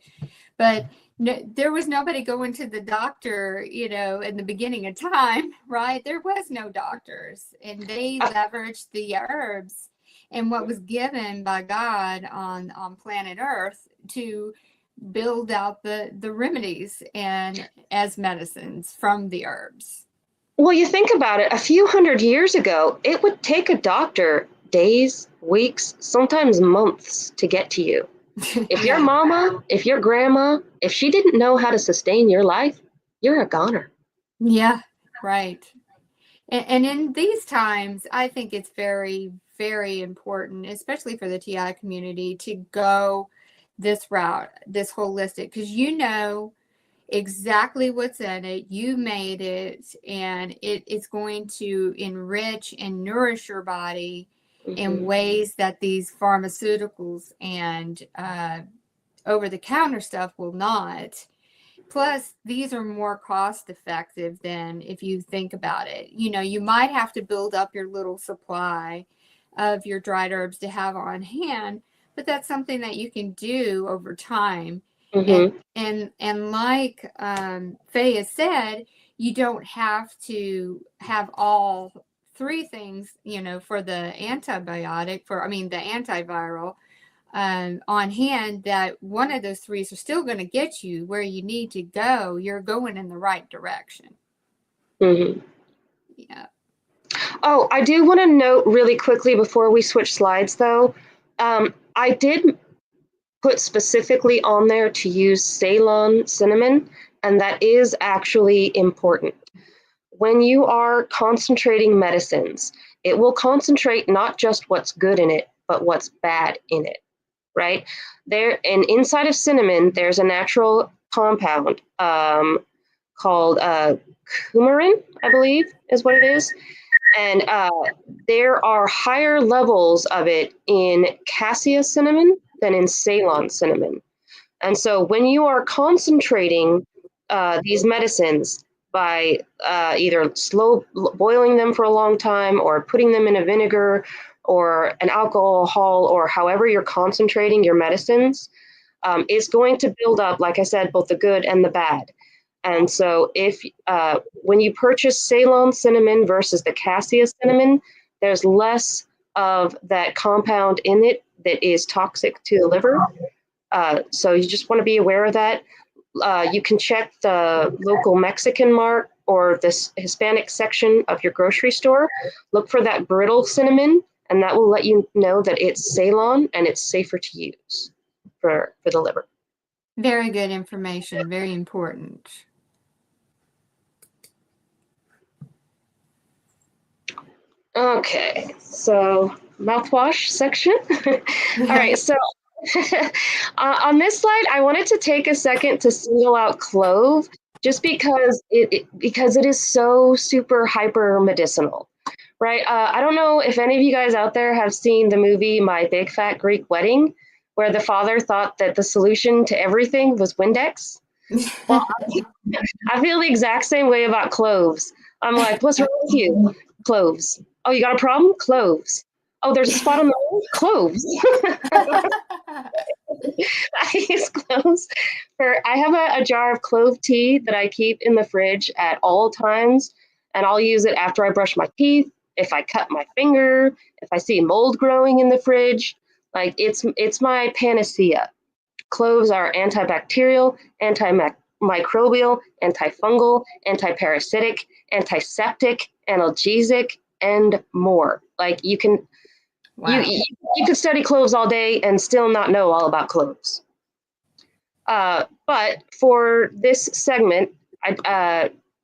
but no, there was nobody going to the doctor, in the beginning of time, right? There was no doctors, and they leveraged the herbs and what was given by God on planet Earth to build out the remedies and as medicines from the herbs.
Well, you think about it, a few hundred years ago, it would take a doctor days, weeks, sometimes months to get to you. If your mama, if your grandma, if she didn't know how to sustain your life, you're a goner.
Yeah, right. And in these times, I think it's very, very important, especially for the TI community, to go this route, this holistic, because you know exactly what's in it. You made it, and it's going to enrich and nourish your body in ways that these pharmaceuticals and over-the-counter stuff will not. Plus, these are more cost effective than if you think about it. You might have to build up your little supply of your dried herbs to have on hand, but that's something that you can do over time. And like Faye has said, you don't have to have all 3 things, for the antibiotic, the antiviral on hand, that one of those 3 are still going to get you where you need to go. You're going in the right direction. Yeah.
Oh, I do want to note really quickly before we switch slides, though. I did put specifically on there to use Ceylon cinnamon, and that is actually important. When you are concentrating medicines, it will concentrate not just what's good in it, but what's bad in it, right? And inside of cinnamon, there's a natural compound called coumarin, I believe is what it is. And there are higher levels of it in cassia cinnamon than in Ceylon cinnamon. And so when you are concentrating these medicines by either slow boiling them for a long time or putting them in a vinegar or an alcohol, or however you're concentrating your medicines, it's going to build up, like I said, both the good and the bad. And so if when you purchase Ceylon cinnamon versus the cassia cinnamon, there's less of that compound in it that is toxic to the liver. So you just want to be aware of that. You can check the local Mexican mart or this Hispanic section of your grocery store. Look for that brittle cinnamon, and that will let you know that it's Ceylon and it's safer to use for the liver.
Very good information. Very important.
Okay, so mouthwash section. All right, so on this slide, I wanted to take a second to single out clove, just because it is so super hyper medicinal, right? I don't know if any of you guys out there have seen the movie My Big Fat Greek Wedding, where the father thought that the solution to everything was Windex. Well, I feel the exact same way about cloves. I'm like, what's wrong with you? Cloves. Oh, you got a problem? Cloves. Oh, there's a spot on the wall? Cloves. I use cloves I have a jar of clove tea that I keep in the fridge at all times, and I'll use it after I brush my teeth, if I cut my finger, if I see mold growing in the fridge. Like it's my panacea. Cloves are antibacterial, antimicrobial, antifungal, antiparasitic, antiseptic, analgesic, and more. Like
Wow.
you could study cloves all day and still not know all about cloves. But for this segment,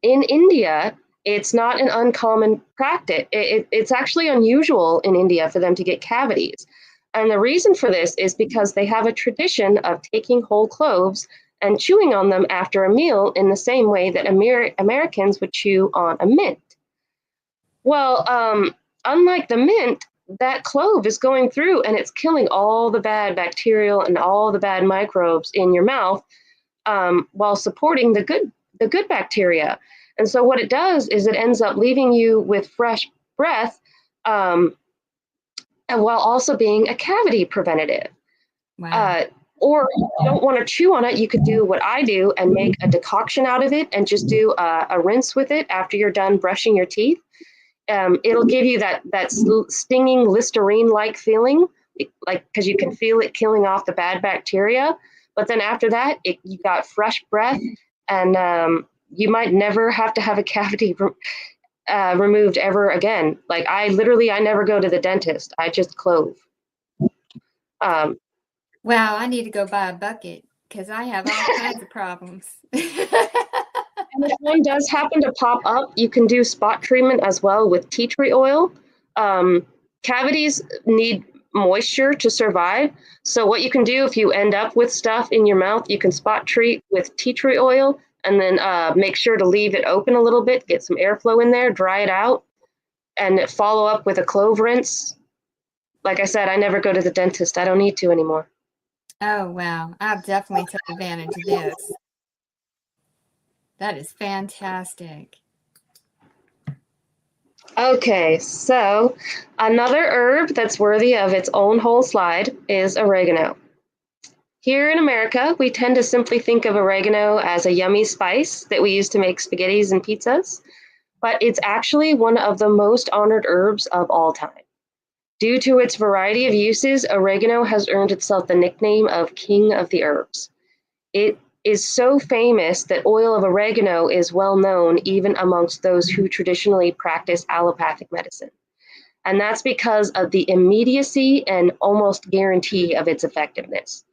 in India, it's not an uncommon practice. It's actually unusual in India for them to get cavities. And the reason for this is because they have a tradition of taking whole cloves and chewing on them after a meal in the same way that Americans would chew on a mint. Well, unlike the mint, that clove is going through and it's killing all the bad bacterial and all the bad microbes in your mouth, while supporting the good bacteria. And so what it does is it ends up leaving you with fresh breath, and while also being a cavity preventative.
Wow.
Or if you don't want to chew on it, you could do what I do and make a decoction out of it and just do a rinse with it after you're done brushing your teeth. It'll give you that stinging Listerine-like feeling, like because you can feel it killing off the bad bacteria. But then after that, you got fresh breath, and you might never have to have a cavity removed ever again. Like I never go to the dentist. I just clove.
Wow, I need to go buy a bucket because I have all kinds of problems.
And if one does happen to pop up, you can do spot treatment as well with tea tree oil. Cavities need moisture to survive. So what you can do if you end up with stuff in your mouth, you can spot treat with tea tree oil and then make sure to leave it open a little bit, get some airflow in there, dry it out, and follow up with a clove rinse. Like I said, I never go to the dentist. I don't need to anymore.
Oh, wow. I'll definitely take advantage of this. That is fantastic.
Okay, so another herb that's worthy of its own whole slide is oregano. Here in America, we tend to simply think of oregano as a yummy spice that we use to make spaghettis and pizzas, but it's actually one of the most honored herbs of all time. Due to its variety of uses, oregano has earned itself the nickname of King of the Herbs. It is so famous that oil of oregano is well known even amongst those who traditionally practice allopathic medicine. And that's because of the immediacy and almost guarantee of its effectiveness.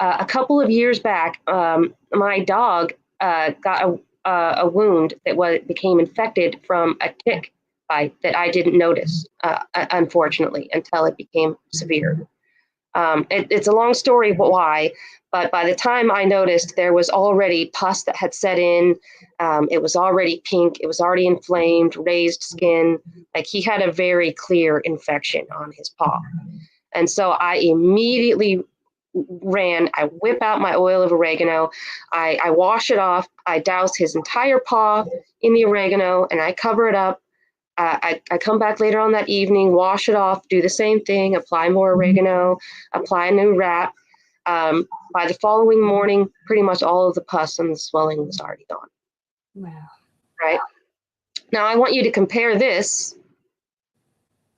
A couple of years back, my dog got a wound that became infected from a tick bite that I didn't notice, unfortunately, until it became severe. It's a long story why, but by the time I noticed, there was already pus that had set in. It was already pink. It was already inflamed, raised skin. Like he had a very clear infection on his paw. And so I immediately I whip out my oil of oregano. I wash it off. I douse his entire paw in the oregano and I cover it up. I come back later on that evening, wash it off, do the same thing, apply more oregano, apply a new wrap. By the following morning, pretty much all of the pus and the swelling was already gone.
Wow.
Right? Now, I want you to compare this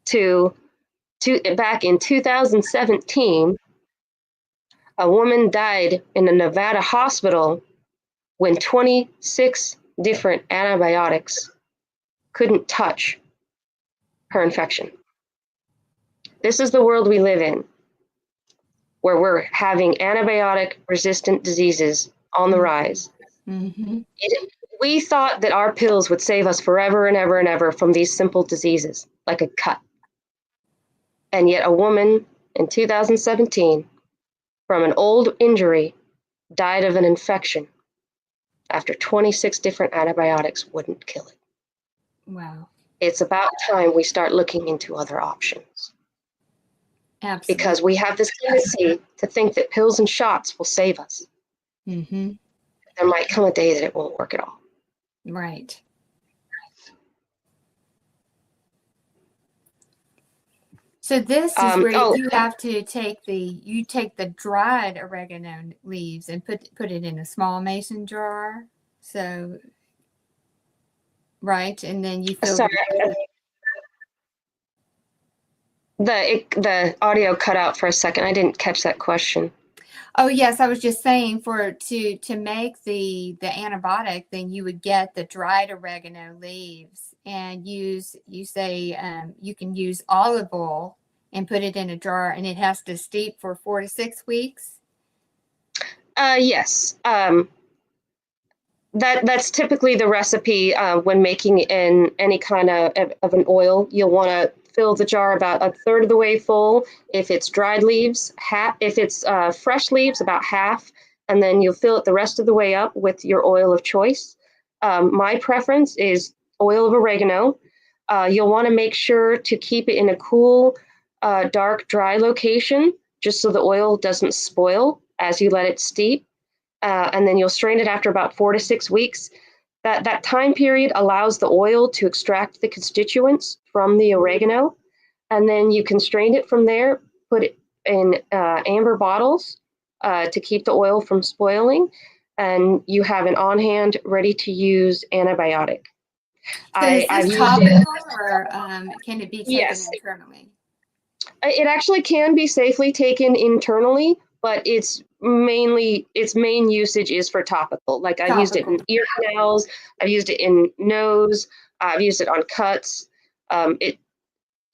to back in 2017, a woman died in a Nevada hospital when 26 different antibiotics couldn't touch her infection. This is the world we live in, where we're having antibiotic-resistant diseases on the rise.
Mm-hmm.
We thought that our pills would save us forever and ever and ever from these simple diseases, like a cut. And yet a woman in 2017, from an old injury, died of an infection after 26 different antibiotics wouldn't kill it.
Wow.
It's about time we start looking into other options.
Absolutely.
Because we have this tendency to think that pills and shots will save us.
Mm-hmm.
There might come a day that it won't work at all.
Right. So this is where
Oh,
you have to take the dried oregano leaves and put it in a small mason jar. So right, and then you fill
sorry, the audio cut out for a second. I didn't catch that question.
Oh yes, I was just saying to make the antibiotic, then you would get the dried oregano leaves and you say you can use olive oil and put it in a jar, and it has to steep for 4 to 6 weeks.
Yes. That's typically the recipe when making in any kind of an oil. You'll want to fill the jar about a third of the way full. If it's dried leaves, half. If it's fresh leaves, about half, and then you'll fill it the rest of the way up with your oil of choice. My preference is oil of oregano. You'll want to make sure to keep it in a cool, dark, dry location, just so the oil doesn't spoil as you let it steep. And then you'll strain it after about 4 to 6 weeks. That time period allows the oil to extract the constituents from the oregano, and then you can strain it from there, put it in amber bottles to keep the oil from spoiling, and you have an on-hand, ready-to-use antibiotic.
So is
I've
this
used it.
topical, or can it be taken
Yes,
internally?
it actually can be safely taken internally, but its main usage is for topical. Like I've used it
Topical.
in ear canals, I've used it in nose, I've used it on cuts. It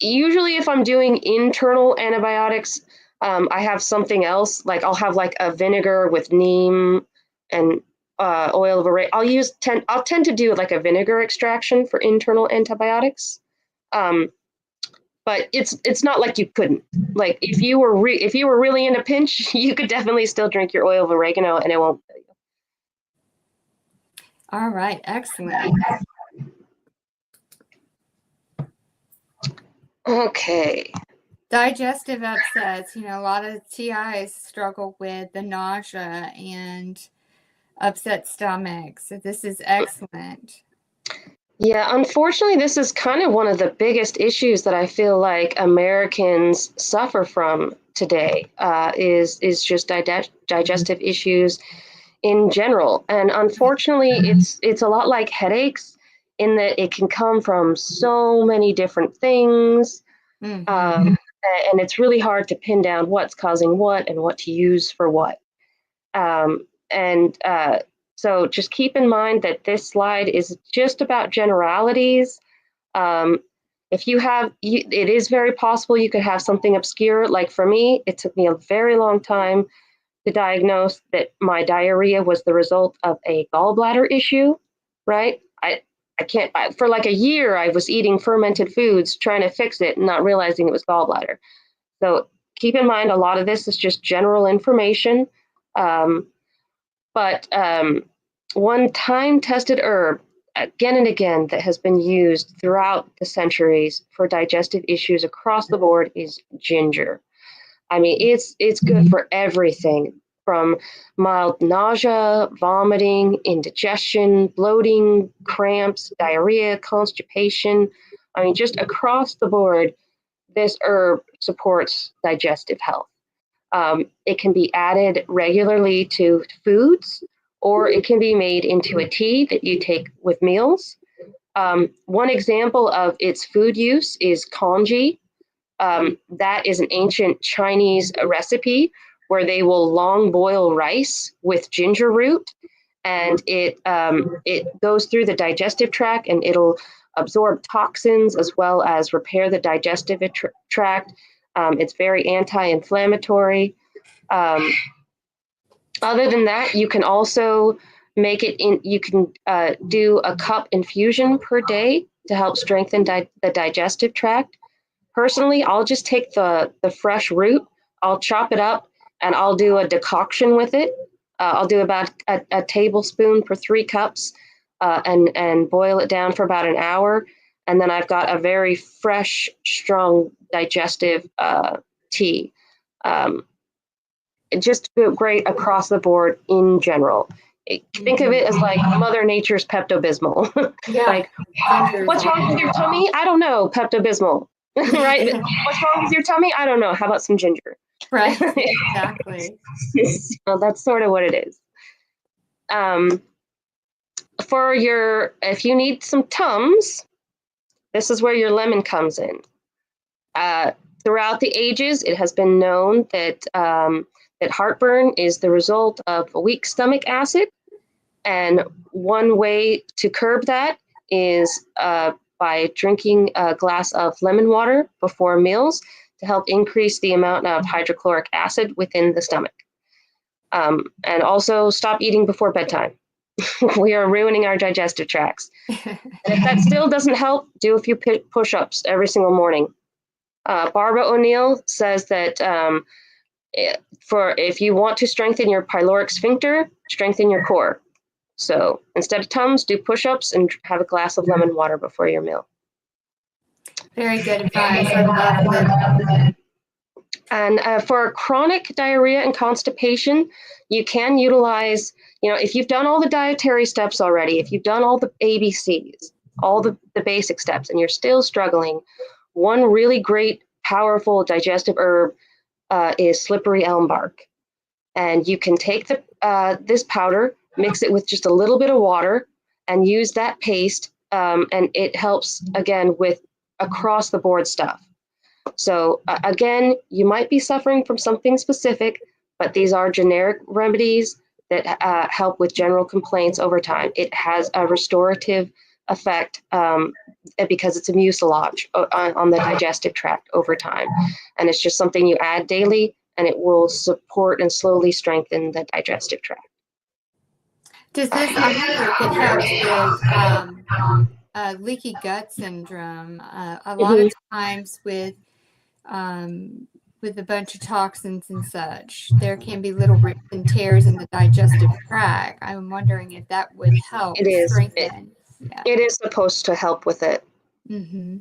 usually, if I'm doing internal antibiotics, I have something else. Like I'll have like a vinegar with neem and oil of oregano. I'll tend to do like a vinegar extraction for internal antibiotics. But it's not like you couldn't. Like if you were really in a pinch, you could definitely still drink your oil of oregano and it won't kill you.
All right, excellent.
Okay.
Digestive upsets. A lot of TIs struggle with the nausea and upset stomachs. So this is excellent.
Yeah, unfortunately, this is kind of one of the biggest issues that I feel like Americans suffer from today. Is just digestive issues in general, and unfortunately, it's a lot like headaches in that it can come from so many different things,
Mm-hmm.
and it's really hard to pin down what's causing what and what to use for what. And So just keep in mind that this slide is just about generalities. Um, if it is very possible you could have something obscure. Like for me, it took me a very long time to diagnose that my diarrhea was the result of a gallbladder issue, right? For like a year, I was eating fermented foods, trying to fix it, and not realizing it was gallbladder. So keep in mind, a lot of this is just general information. Um, but one time-tested herb, again and again, that has been used throughout the centuries for digestive issues across the board is ginger. I mean, it's good for everything from mild nausea, vomiting, indigestion, bloating, cramps, diarrhea, constipation. I mean, just across the board, this herb supports digestive health. It can be added regularly to foods, or it can be made into a tea that you take with meals. One example of its food use is congee. That is an ancient Chinese recipe where they will long boil rice with ginger root, and it goes through the digestive tract, and it'll absorb toxins as well as repair the digestive tract. It's very anti-inflammatory. Um, Other than that, you can also make it in. You can do a cup infusion per day to help strengthen the digestive tract. Personally, I'll just take the fresh root, I'll chop it up, and I'll do a decoction with it. I'll do about a tablespoon per 3 cups, and boil it down for about an hour, and then I've got a very fresh, strong digestive tea. Just great across the board in general. Think of it as like Mother Nature's Pepto-Bismol.
Yeah.
Like, what's wrong with your tummy? I don't know, Pepto-Bismol. right? What's wrong with your tummy? I don't know. How about some ginger?
Right, exactly.
So that's sort of what it is. If you need some Tums, this is where your lemon comes in. Throughout the ages, it has been known that that heartburn is the result of a weak stomach acid, and one way to curb that is by drinking a glass of lemon water before meals to help increase the amount of hydrochloric acid within the stomach. And also stop eating before bedtime. We are ruining our digestive tracts. And if that still doesn't help, do a few push-ups every single morning. Barbara O'Neill says that if you want to strengthen your pyloric sphincter, strengthen your core. So instead of Tums, do push-ups and have a glass of lemon water before your meal.
Very good advice. I love it.
And for chronic diarrhea and constipation, you can utilize, if you've done all the dietary steps already, if you've done all the ABCs, all the basic steps, and you're still struggling, one really great, powerful digestive herb is slippery elm bark. And you can take this powder, mix it with just a little bit of water, and use that paste, and it helps, again, with across-the-board stuff. So again, you might be suffering from something specific, but these are generic remedies that help with general complaints over time. It has a restorative effect because it's a mucilage on the digestive tract over time. And it's just something you add daily, and it will support and slowly strengthen the digestive tract.
Does this, I wonder if it helps with leaky gut syndrome. A lot of times with a bunch of toxins and such, there can be little rips and tears in the digestive tract. I'm wondering if that would help strengthen.
It is supposed to help with it.
Mm-hmm.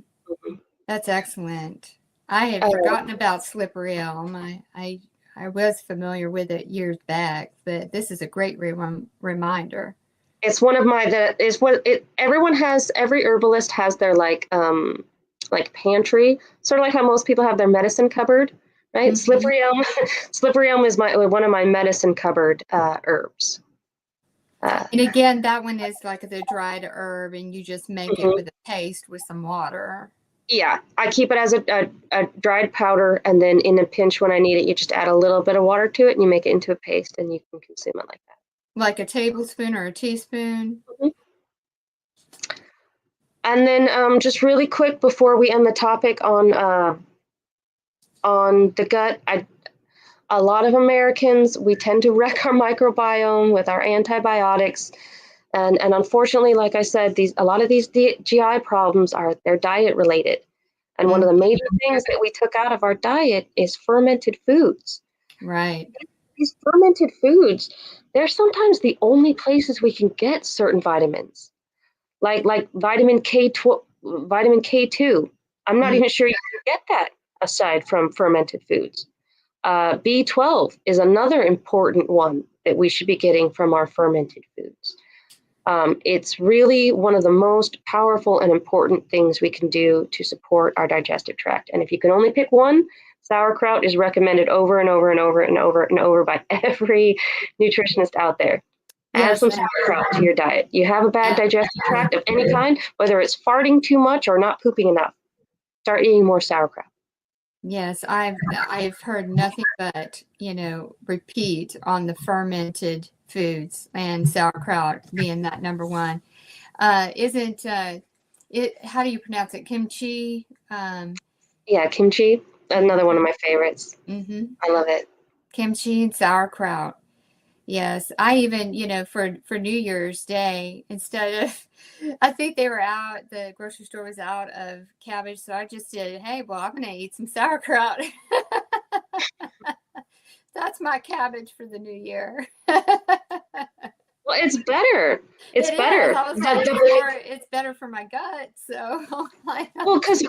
That's excellent. I had forgotten about slippery elm. I was familiar with it years back, but this is a great reminder.
It's one of every herbalist has their like pantry, sort of like how most people have their medicine cupboard, right? Mm-hmm. Slippery elm is one of my medicine cupboard herbs.
And again, that one is like the dried herb, and you just make it with a paste with some water.
Yeah, I keep it as a dried powder, and then in a pinch when I need it, you just add a little bit of water to it, and you make it into a paste, and you can consume it like that.
Like a tablespoon or a teaspoon?
Mm-hmm. And then just really quick before we end the topic on the gut, a lot of Americans, we tend to wreck our microbiome with our antibiotics. And unfortunately, like I said, a lot of these GI problems they're diet related. And one of the major things that we took out of our diet is fermented foods.
Right.
These fermented foods, they're sometimes the only places we can get certain vitamins, like vitamin K2. I'm not even sure you can get that aside from fermented foods. B12 is another important one that we should be getting from our fermented foods. It's really one of the most powerful and important things we can do to support our digestive tract. And if you can only pick one, sauerkraut is recommended over and over and over and over and over by every nutritionist out there. Add some sauerkraut to your diet. You have a bad digestive tract of any kind, whether it's farting too much or not pooping enough, start eating more sauerkraut.
Yes, I've heard nothing but, repeat on the fermented foods, and sauerkraut being that number one. Isn't it, how do you pronounce it? Kimchi?
Yeah, kimchi, another one of my favorites. Mm-hmm. I love it.
Kimchi and sauerkraut. Yes, I even, for New Year's Day, instead of, I think they were out, the grocery store was out of cabbage, so I just did, hey, well, I'm going to eat some sauerkraut. That's my cabbage for the new year.
Well, it's better. It's better.
I was like, it's better for my gut, so
well, because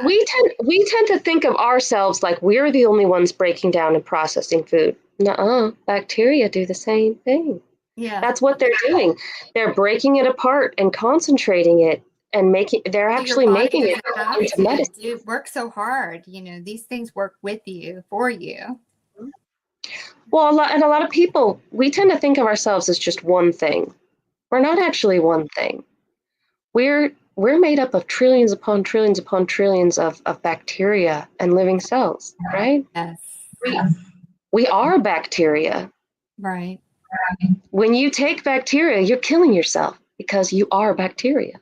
we tend to think of ourselves like we're the only ones breaking down and processing food. Nuh-uh. Bacteria do the same thing.
Yeah.
That's what they're doing. They're breaking it apart and concentrating it and they're
Your
actually
body
making it
doesn't have
into
to
medicine.
work so hard. These things work with you, for you.
Well, a lot of people, we tend to think of ourselves as just one thing. We're not actually one thing. We're made up of trillions upon trillions upon trillions of bacteria and living cells, right?
Yes.
We are bacteria.
Right.
When you take bacteria, you're killing yourself because you are bacteria.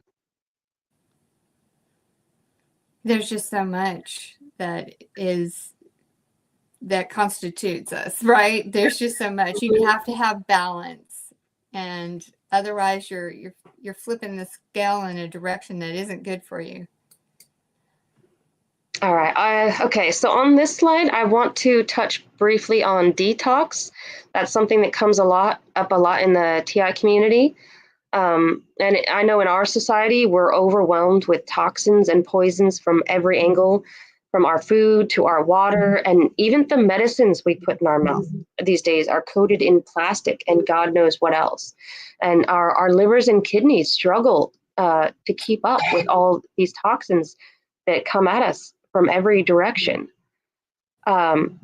There's just so much that constitutes us, right? There's just so much. You have to have balance, and otherwise you're flipping the scale in a direction that isn't good for you.
All right. Okay. So on this slide, I want to touch briefly on detox. That's something that comes up a lot in the TI community. And I know in our society, we're overwhelmed with toxins and poisons from every angle, from our food to our water, and even the medicines we put in our mouth these days are coated in plastic and God knows what else. And our livers and kidneys struggle to keep up with all these toxins that come at us from every direction. And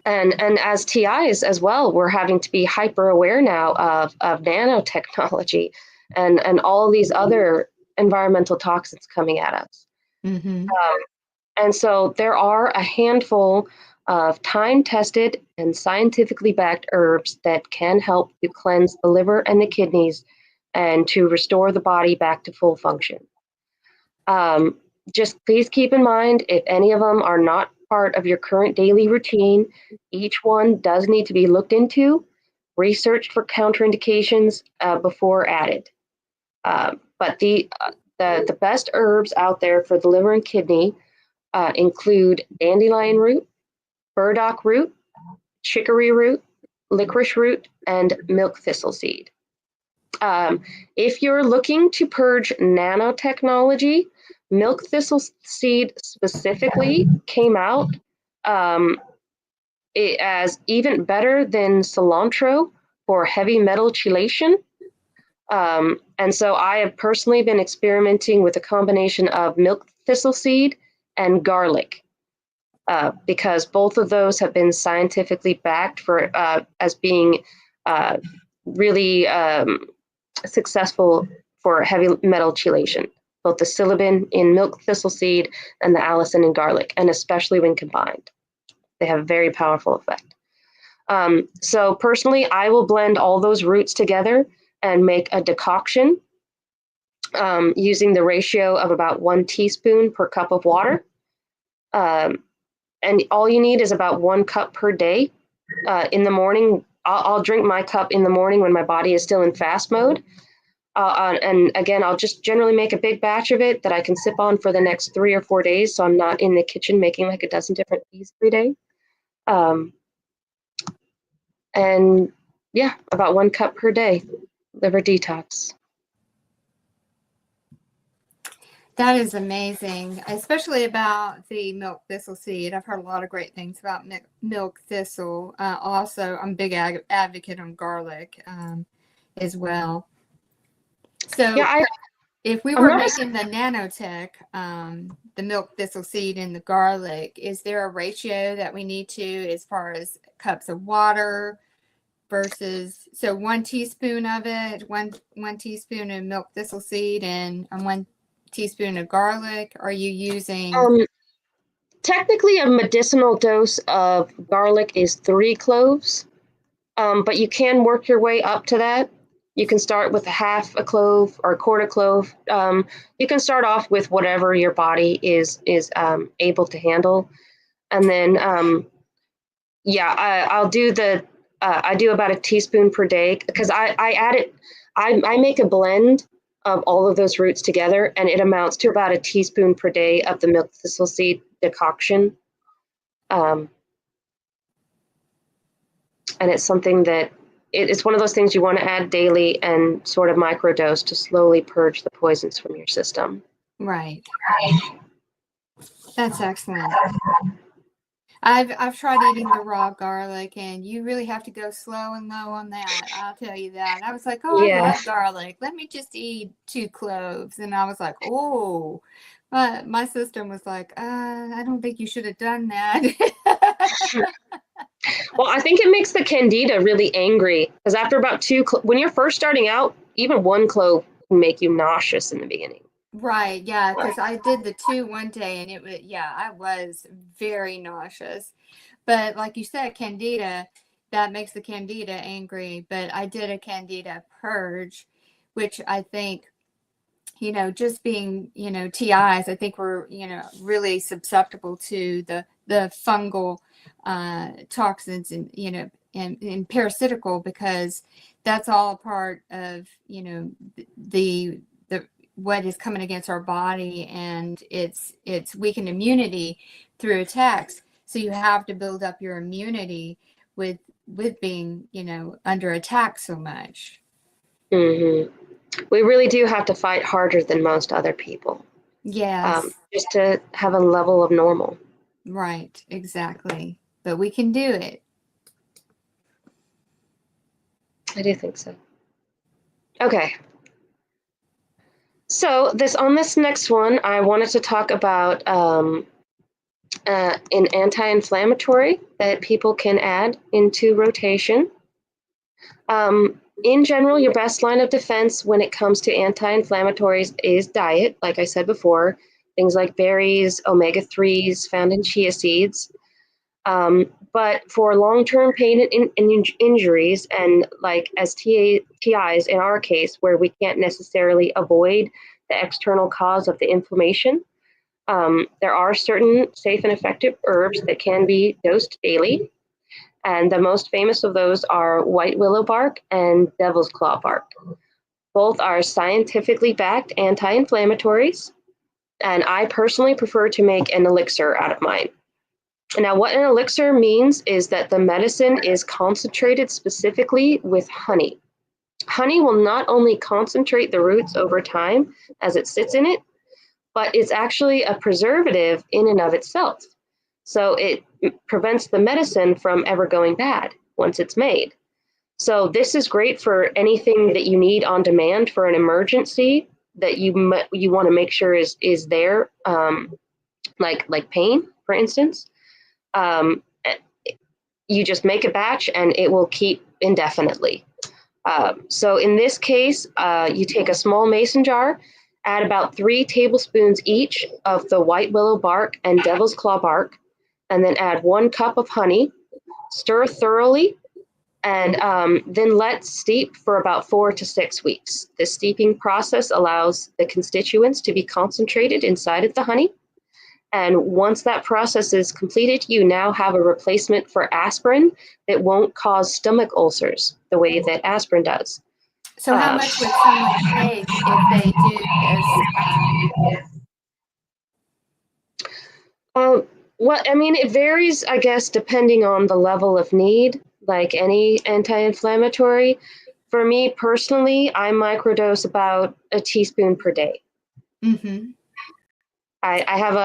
as TIs as well, we're having to be hyper aware now of nanotechnology and all these other environmental toxins coming at us.
Mm-hmm.
And so there are a handful of time-tested and scientifically backed herbs that can help to cleanse the liver and the kidneys and to restore the body back to full function. Just please keep in mind, if any of them are not part of your current daily routine, each one does need to be looked into, researched for counterindications before added. But the best herbs out there for the liver and kidney include dandelion root, burdock root, chicory root, licorice root, and milk thistle seed. If you're looking to purge nanotechnology, milk thistle seed specifically came out as even better than cilantro for heavy metal chelation. And so I have personally been experimenting with a combination of milk thistle seed and garlic because both of those have been scientifically backed for as being really successful for heavy metal chelation, both the psilocybin in milk thistle seed and the allicin in garlic, and especially when combined. They have a very powerful effect. So personally, I will blend all those roots together and make a decoction using the ratio of about 1 teaspoon per cup of water. And all you need is about 1 cup per day. In the morning, I'll drink my cup in the morning when my body is still in fast mode. And again, I'll just generally make a big batch of it that I can sip on for the next 3 or 4 days, so I'm not in the kitchen making like a dozen different teas every day. And yeah, about 1 cup per day, liver detox.
That is amazing, especially about the milk thistle seed. I've heard a lot of great things about milk thistle. Also, I'm a big advocate on garlic as well. So
Yeah,
if we were making the nanotech, the milk thistle seed and the garlic, is there a ratio that we need to as far as cups of water versus, so 1 teaspoon of it, one teaspoon of milk thistle seed and 1 teaspoon of garlic? Are you using?
Technically, a medicinal dose of garlic is 3 cloves, but you can work your way up to that. You can start with a half a clove or a quarter clove. You can start off with whatever your body is able to handle, and then I'll do I do about a teaspoon per day because I add it. I make a blend of all of those roots together, and it amounts to about a teaspoon per day of the milk thistle seed decoction. And it's something that it's one of those things you want to add daily and sort of microdose to slowly purge the poisons from your system.
Right. That's excellent. I've tried eating the raw garlic, and you really have to go slow and low on that. I'll tell you that. I was like, oh, I
Yeah.
love garlic. Let me just eat 2 cloves. And I was like, oh, but my system was like, I don't think you should have done that.
Well, I think it makes the candida really angry because after about when you're first starting out, even 1 clove can make you nauseous in the beginning.
Right, yeah, because I did the 2 one day, and it was, yeah, I was very nauseous. But like you said, candida, that makes the candida angry. But I did a candida purge, which I think, just being, TIs, I think we're, really susceptible to the fungal toxins, and, and parasitical, because that's all a part of, the what is coming against our body, and it's weakened immunity through attacks. So you have to build up your immunity with being, under attack so much.
Hmm. We really do have to fight harder than most other people,
Yes.
just to have a level of normal.
Right, exactly. But we can do it.
I do think so. Okay. So on this next one, I wanted to talk about an anti-inflammatory that people can add into rotation. In general, your best line of defense when it comes to anti-inflammatories is diet, like I said before, things like berries, omega-3s found in chia seeds. But for long-term pain and injuries, and like as TIs in our case, where we can't necessarily avoid the external cause of the inflammation, there are certain safe and effective herbs that can be dosed daily. And the most famous of those are white willow bark and devil's claw bark. Both are scientifically backed anti-inflammatories, and I personally prefer to make an elixir out of mine. Now, what an elixir means is that the medicine is concentrated specifically with honey. Honey will not only concentrate the roots over time as it sits in it, but it's actually a preservative in and of itself. So it prevents the medicine from ever going bad once it's made. So this is great for anything that you need on demand for an emergency that you want to make sure is there, like pain, for instance. Um, you just make a batch and it will keep indefinitely. So in this case, you take a small mason jar, add about 3 tablespoons each of the white willow bark and devil's claw bark, and then add 1 cup of honey, stir thoroughly, and then let steep for about 4 to 6 weeks. The steeping process allows the constituents to be concentrated inside of the honey. And once that process is completed, you now have a replacement for aspirin that won't cause stomach ulcers the way that aspirin does.
So how much would someone take if they do this?
It varies, I guess, depending on the level of need, like any anti-inflammatory. For me personally, I microdose about a teaspoon per day.
Mm-hmm.
I have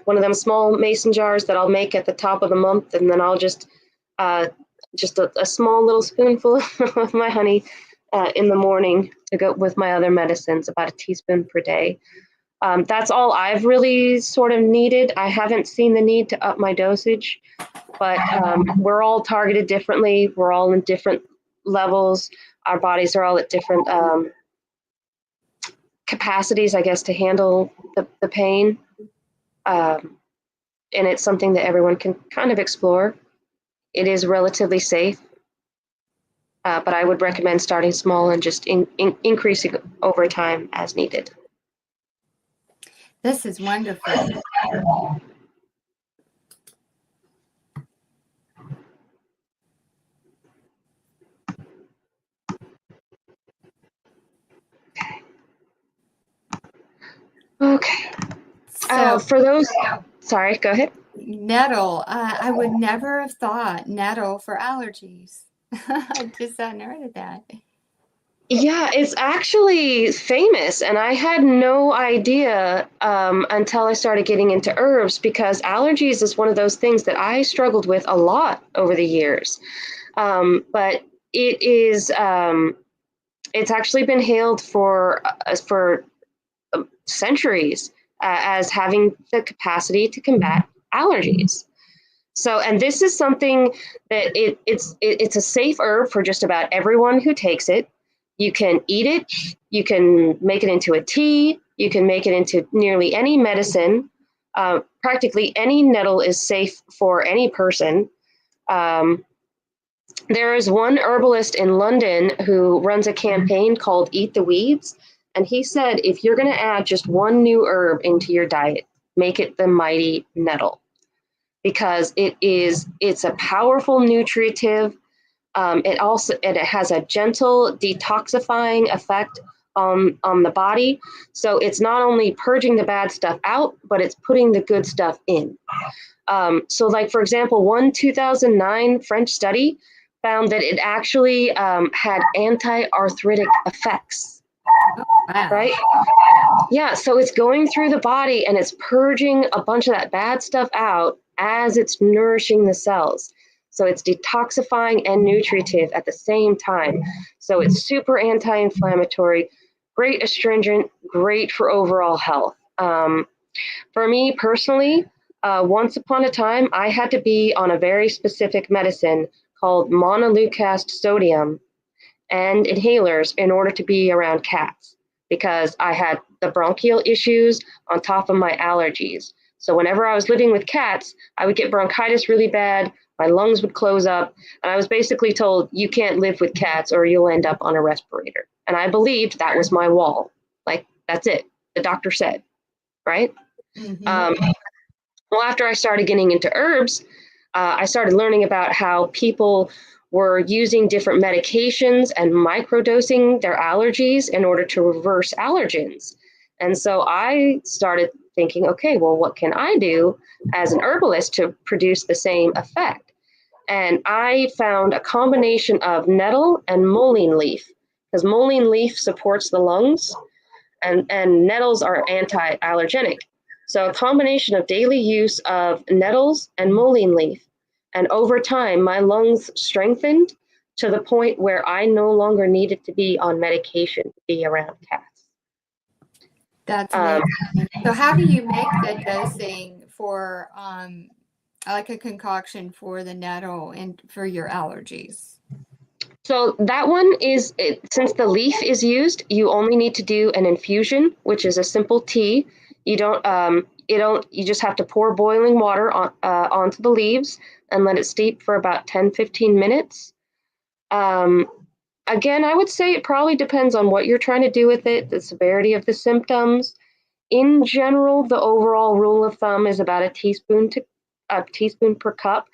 one of them small mason jars that I'll make at the top of the month, and then I'll just a small little spoonful of my honey in the morning to go with my other medicines, about a teaspoon per day. That's all I've really sort of needed. I haven't seen the need to up my dosage, but we're all targeted differently. We're all in different levels. Our bodies are all at different capacities, I guess, to handle the pain. And it's something that everyone can kind of explore. It is relatively safe, but I would recommend starting small and just increasing over time as needed.
This is wonderful.
Okay.
So
For those, sorry, go ahead.
nettle, I would never have thought nettle for allergies. I just hadn't heard of that.
Yeah, it's actually famous, and I had no idea until I started getting into herbs because allergies is one of those things that I struggled with a lot over the years. But it is it's actually been hailed for centuries as having the capacity to combat allergies. So, and this is something that it's a safe herb for just about everyone who takes it. You can eat it, you can make it into a tea, you can make it into nearly any medicine. Practically any nettle is safe for any person. Um, there is one herbalist in London who runs a campaign called Eat the Weeds. And he said, if you're going to add just one new herb into your diet, make it the mighty nettle because it's a powerful nutritive. It has a gentle detoxifying effect on the body. So it's not only purging the bad stuff out, but it's putting the good stuff in. So like, for example, one 2009 French study found that it actually had anti-arthritic effects,
Wow.
right? Yeah, so it's going through the body and it's purging a bunch of that bad stuff out as it's nourishing the cells. So it's detoxifying and nutritive at the same time. So it's super anti-inflammatory, great astringent, great for overall health. For me personally, once upon a time, I had to be on a very specific medicine called montelukast sodium and inhalers in order to be around cats because I had the bronchial issues on top of my allergies. So whenever I was living with cats, I would get bronchitis really bad, my lungs would close up, and I was basically told, you can't live with cats or you'll end up on a respirator. And I believed that was my wall. Like, that's it. The doctor said, right?
Mm-hmm.
Well, after I started getting into herbs, I started learning about how people were using different medications and microdosing their allergies in order to reverse allergens. And so I started thinking, okay, well, what can I do as an herbalist to produce the same effect? And I found a combination of nettle and mullein leaf, because mullein leaf supports the lungs and nettles are anti-allergenic. So a combination of daily use of nettles and mullein leaf. And over time, my lungs strengthened to the point where I no longer needed to be on medication to be around cats.
That's amazing. So how do you make the dosing for like a concoction for the nettle and for your allergies?
So that one is, since the leaf is used, you only need to do an infusion, which is a simple tea. You you just have to pour boiling water onto the leaves and let it steep for about 10-15 minutes. Um, Again, I would say it probably depends on what you're trying to do with it, the severity of the symptoms. In general, the overall rule of thumb is about a teaspoon per cup.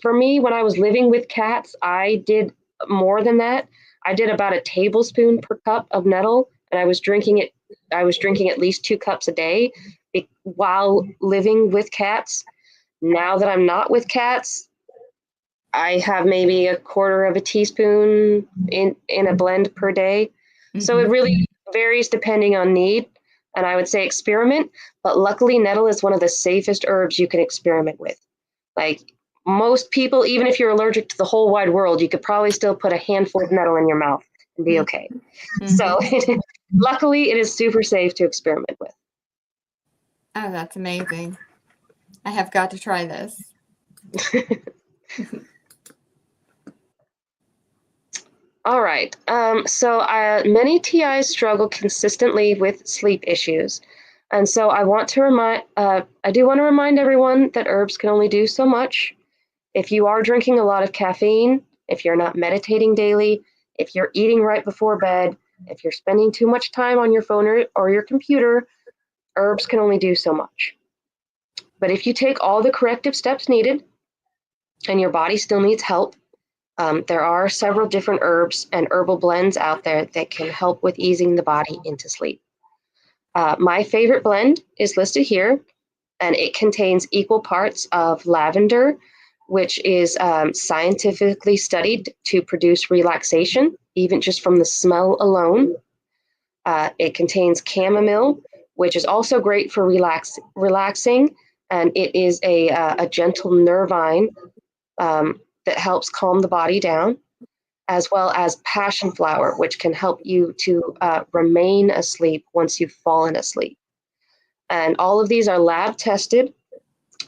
For me, when I was living with cats, I did more than that. I did about a tablespoon per cup of nettle, and I was drinking it. I was drinking at least 2 cups a day while living with cats. Now that I'm not with cats, I have maybe a quarter of a teaspoon in a blend per day. So it really varies depending on need. And I would say experiment, but luckily nettle is one of the safest herbs you can experiment with. Like most people, even if you're allergic to the whole wide world, you could probably still put a handful of nettle in your mouth and be okay. So luckily it is super safe to experiment with.
Oh, that's amazing. I have got to try this.
All right. So many TIs struggle consistently with sleep issues. And so I do want to remind everyone that herbs can only do so much. If you are drinking a lot of caffeine, if you're not meditating daily, if you're eating right before bed, if you're spending too much time on your phone or your computer, herbs can only do so much. But if you take all the corrective steps needed and your body still needs help, there are several different herbs and herbal blends out there that can help with easing the body into sleep. My favorite blend is listed here, and it contains equal parts of lavender, which is scientifically studied to produce relaxation, even just from the smell alone. It contains chamomile, which is also great for relaxing, and it is a gentle nervine that helps calm the body down, as well as passion flower, which can help you to remain asleep once you've fallen asleep. And all of these are lab tested,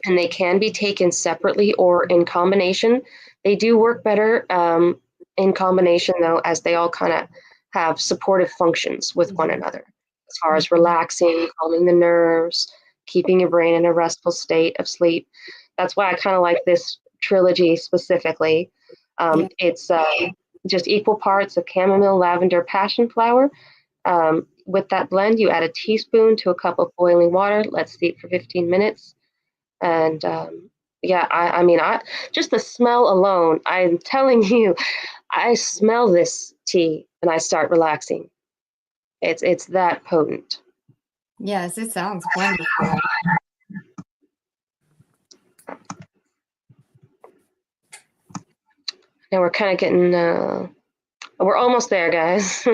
and they can be taken separately or in combination. They do work better in combination, though, as they all kind of have supportive functions with one another, as far as relaxing, calming the nerves, keeping your brain in a restful state of sleep. That's why I kind of like this trilogy specifically. It's just equal parts of chamomile, lavender, passion flower. With that blend, you add a teaspoon to a cup of boiling water. Let steep for 15 minutes. And yeah, I mean, just the smell alone, I'm telling you, I smell this tea and I start relaxing. It's that potent.
Yes, it sounds wonderful.
Now we're kind of getting, we're almost there, guys.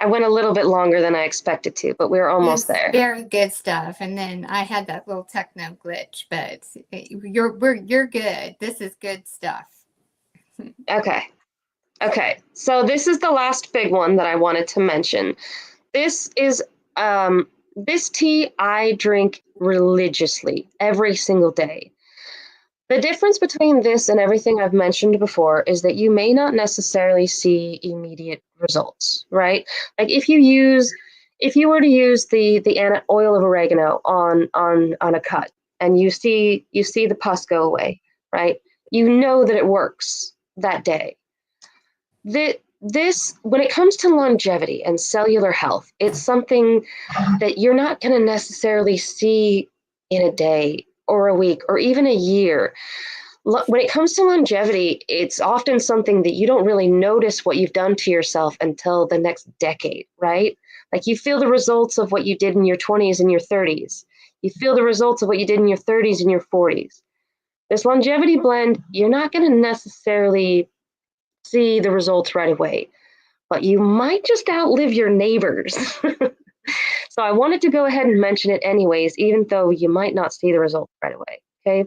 I went a little bit longer than I expected to, but we're almost there.
Very good stuff. And then I had that little techno glitch, but you're good. This is good stuff.
Okay. So this is the last big one that I wanted to mention. This is this tea I drink religiously every single day. The difference between this and everything I've mentioned before is that you may not necessarily see immediate results, right? Like if you were to use the oil of oregano on a cut and you see the pus go away, right? You know that it works that day. This, when it comes to longevity and cellular health, it's something that you're not going to necessarily see in a day or a week or even a year. When it comes to longevity, it's often something that you don't really notice what you've done to yourself until the next decade, right? Like you feel the results of what you did in your 20s and your 30s. You feel the results of what you did in your 30s and your 40s. This longevity blend, you're not going to necessarily see the results right away, but you might just outlive your neighbors. So I wanted to go ahead and mention it anyways, even though you might not see the results right away, okay?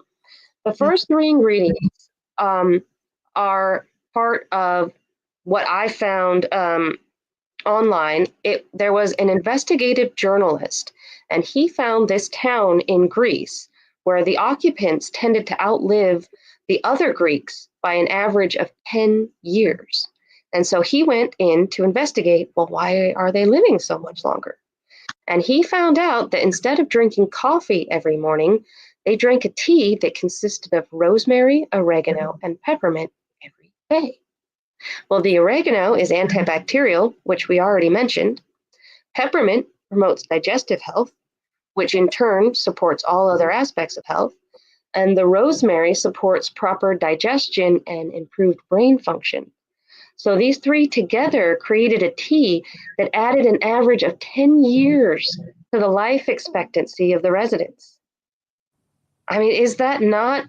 The first three ingredients are part of what I found online. There was an investigative journalist, and he found this town in Greece where the occupants tended to outlive the other Greeks by an average of 10 years. And so he went in to investigate, well, why are they living so much longer? And he found out that instead of drinking coffee every morning, they drank a tea that consisted of rosemary, oregano, and peppermint every day. Well, the oregano is antibacterial, which we already mentioned. Peppermint promotes digestive health, which in turn supports all other aspects of health. And the rosemary supports proper digestion and improved brain function. So these three together created a tea that added an average of 10 years to the life expectancy of the residents. I mean, is that not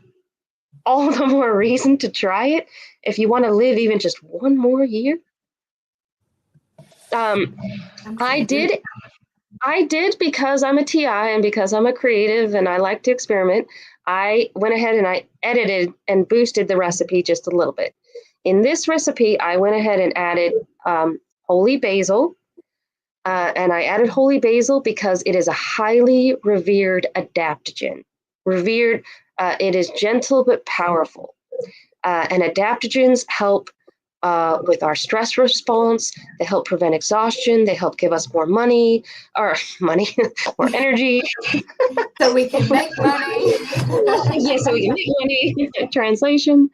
all the more reason to try it if you want to live even just one more year? I did because I'm a TI and because I'm a creative and I like to experiment. I went ahead and I edited and boosted the recipe just a little bit. In this recipe, I went ahead and added holy basil. And I added holy basil because it is a highly revered adaptogen. Revered, it is gentle but powerful. And adaptogens help with our stress response. They help prevent exhaustion. They help give us more money, more energy.
So we can make money.
Yeah, so we can make money. Translation.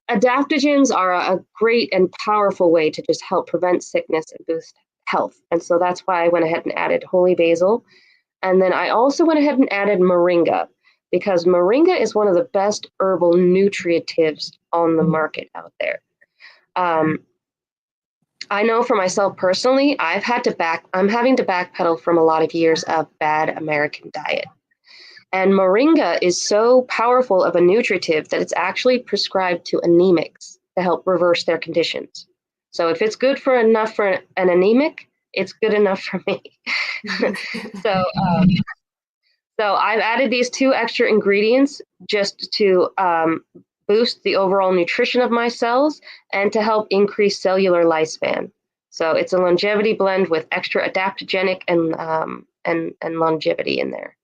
Adaptogens are a great and powerful way to just help prevent sickness and boost health. And so that's why I went ahead and added holy basil. And then I also went ahead and added moringa, because moringa is one of the best herbal nutritives on the market out there. I know for myself personally, I'm having to backpedal from a lot of years of bad American diet. And moringa is so powerful of a nutritive that it's actually prescribed to anemics to help reverse their conditions. So if it's good for enough for an anemic, it's good enough for me. so, so I've added these 2 extra ingredients just to boost the overall nutrition of my cells and to help increase cellular lifespan. So it's a longevity blend with extra adaptogenic and longevity in there.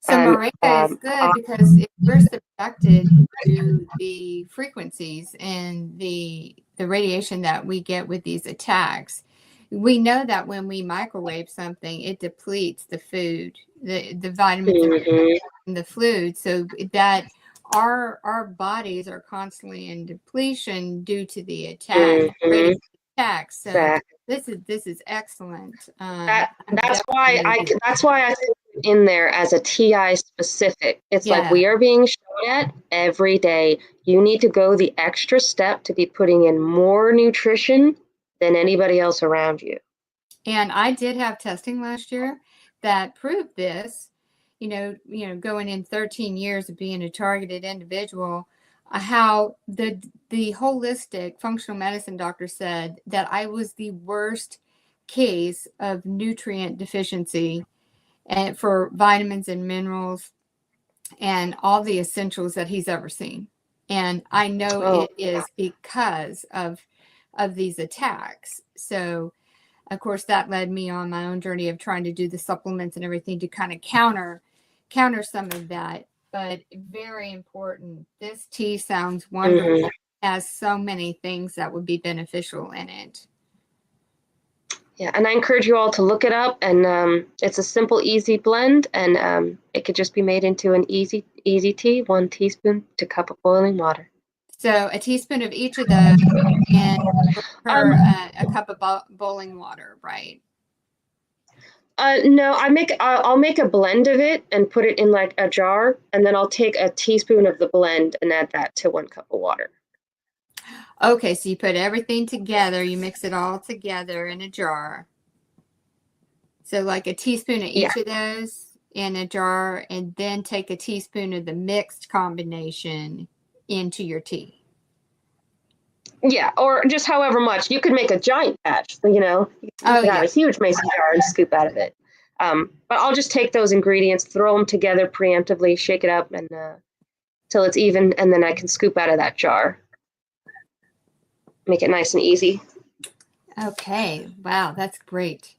So moringa is good because if we're subjected to the frequencies and the radiation that we get with these attacks, we know that when we microwave something, it depletes the food, the vitamins and the fluid, so that our bodies are constantly in depletion due to the attacks. So this is excellent.
That's why I put it in there as a TI specific. It's like we are being shown at every day. You need to go the extra step to be putting in more nutrition than anybody else around you.
And I did have testing last year that proved this. You know, going in 13 years of being a targeted individual, how the holistic functional medicine doctor said that I was the worst case of nutrient deficiency and for vitamins and minerals and all the essentials that he's ever seen. And I know it is because of these attacks. So of course that led me on my own journey of trying to do the supplements and everything to kind of counter some of that. But very important. This tea sounds wonderful. It has so many things that would be beneficial in it.
Yeah, and I encourage you all to look it up. And it's a simple, easy blend, and it could just be made into an easy tea. 1 teaspoon to a cup of boiling water.
So a teaspoon of each of those, and per a cup of boiling water, right?
No, I'll make a blend of it and put it in like a jar, and then I'll take a teaspoon of the blend and add that to 1 cup of water.
Okay, so you put everything together, you mix it all together in a jar. So like a teaspoon of each of those in a jar, and then take a teaspoon of the mixed combination into your tea.
Yeah, or just however much. You could make a giant batch, you know. You could have a huge mason jar and scoop out of it. But I'll just take those ingredients, throw them together preemptively, shake it up, and till it's even, and then I can scoop out of that jar. Make it nice and easy.
Okay. Wow, that's great.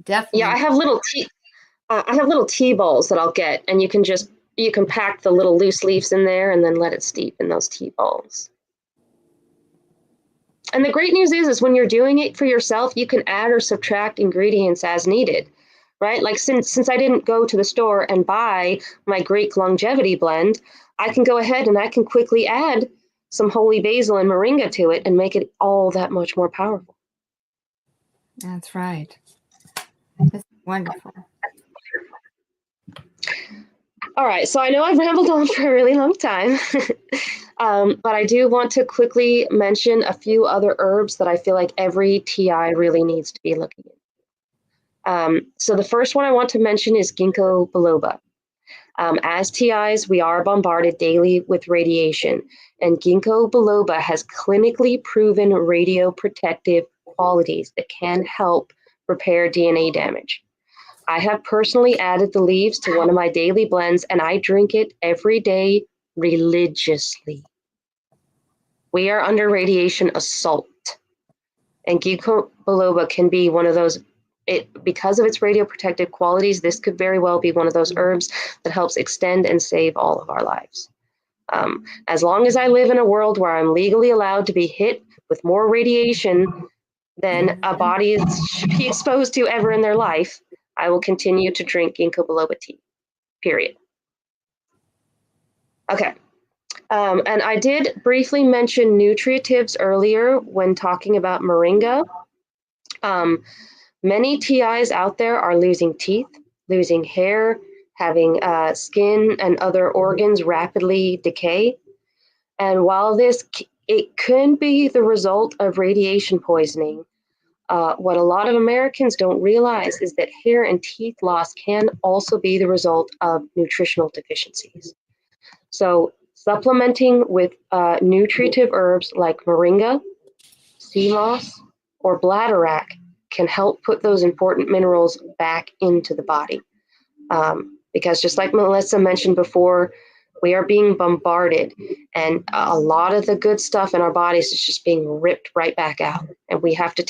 Definitely.
Yeah, I have little tea balls that I'll get, and you can pack the little loose leaves in there and then let it steep in those tea balls. And the great news is when you're doing it for yourself, you can add or subtract ingredients as needed, right? Like since I didn't go to the store and buy my Greek longevity blend, I can go ahead and I can quickly add some holy basil and moringa to it and make it all that much more powerful.
That's right. That's wonderful.
All right, so I know I've rambled on for a really long time, but I do want to quickly mention a few other herbs that I feel like every TI really needs to be looking at. So the first one I want to mention is ginkgo biloba. As TIs, we are bombarded daily with radiation, and ginkgo biloba has clinically proven radioprotective qualities that can help repair DNA damage. I have personally added the leaves to one of my daily blends, and I drink it every day religiously. We are under radiation assault, and ginkgo biloba can be one of those. Because of its radioprotective qualities, this could very well be one of those herbs that helps extend and save all of our lives. As long as I live in a world where I'm legally allowed to be hit with more radiation than a body should be exposed to ever in their life, I will continue to drink ginkgo biloba tea, period. Okay. And I did briefly mention nutritives earlier when talking about moringa. Many TIs out there are losing teeth, losing hair, having skin and other organs rapidly decay. And while it could be the result of radiation poisoning, What a lot of Americans don't realize is that hair and teeth loss can also be the result of nutritional deficiencies. So, supplementing with nutritive herbs like moringa, sea moss, or bladderwrack can help put those important minerals back into the body. Because just like Melissa mentioned before, we are being bombarded, and a lot of the good stuff in our bodies is just being ripped right back out. And we have to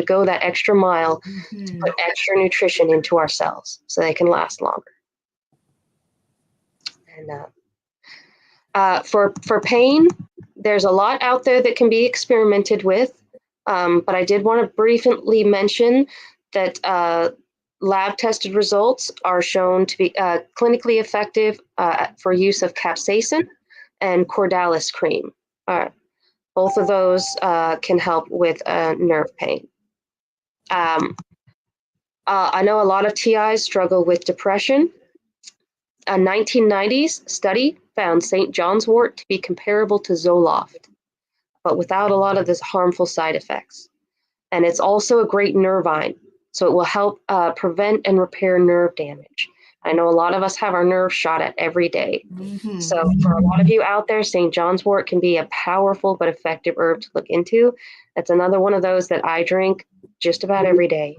go that extra mile to put extra nutrition into our cells so they can last longer. And for pain, there's a lot out there that can be experimented with, but I did want to briefly mention that lab-tested results are shown to be clinically effective for use of capsaicin and cordalis cream. Both of those can help with nerve pain. I know a lot of TIs struggle with depression. A 1990s study found St. John's wort to be comparable to Zoloft, but without a lot of this harmful side effects. And it's also a great nervine, so it will help prevent and repair nerve damage. I know a lot of us have our nerves shot at every day. So for a lot of you out there, St. John's wort can be a powerful but effective herb to look into. It's another one of those that I drink just about every day.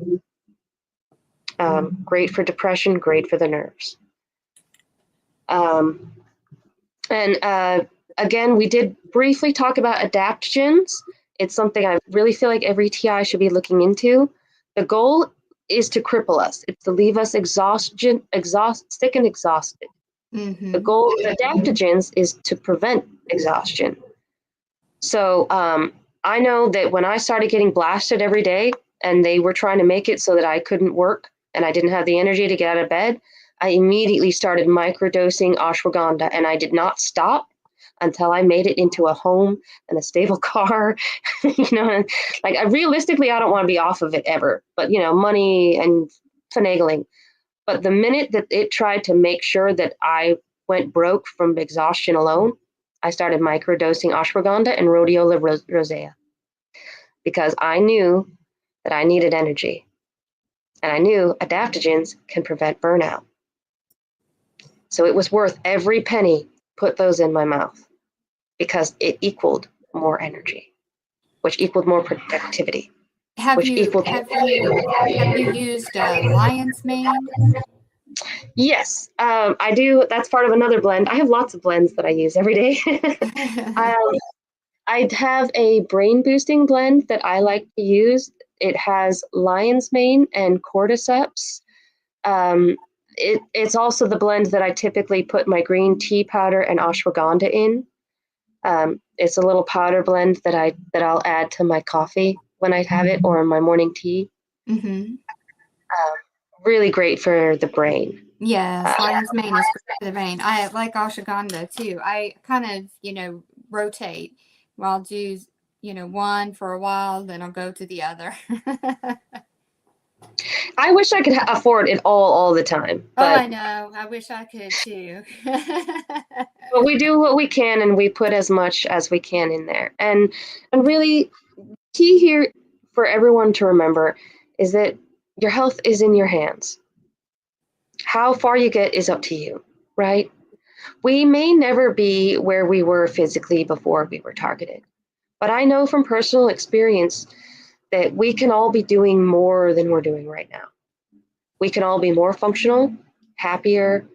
Great for depression, great for the nerves. Again, we did briefly talk about adaptogens. It's something I really feel like every TI should be looking into. The goal is to cripple us. It's to leave us sick and exhausted. The goal of adaptogens is to prevent exhaustion. So I know that when I started getting blasted every day and they were trying to make it so that I couldn't work and I didn't have the energy to get out of bed, I immediately started microdosing ashwagandha, and I did not stop until I made it into a home and a stable car. Like realistically, I don't want to be off of it ever, but money and finagling. But the minute that it tried to make sure that I went broke from exhaustion alone, I started microdosing ashwagandha and rhodiola rosea, because I knew that I needed energy, and I knew adaptogens can prevent burnout. So it was worth every penny put those in my mouth, because it equaled more energy, which equaled more productivity.
Have you used lion's mane?
Yes, I do. That's part of another blend. I have lots of blends that I use every day. I have a brain boosting blend that I like to use. It has lion's mane and cordyceps. It's also the blend that I typically put my green tea powder and ashwagandha in. It's a little powder blend that I'll add to my coffee when I have it, or my morning tea. Really great for the brain.
Yes, lion's mane is great for the brain. I like ashwagandha too. I kind of, rotate. Well, I'll do, one for a while, then I'll go to the other.
I wish I could afford it all the time. But,
I know. I wish I could too.
But we do what we can, and we put as much as we can in there. And really, key here for everyone to remember is that your health is in your hands. How far you get is up to you, right? We may never be where we were physically before we were targeted, but I know from personal experience that we can all be doing more than we're doing right now. We can all be more functional, happier,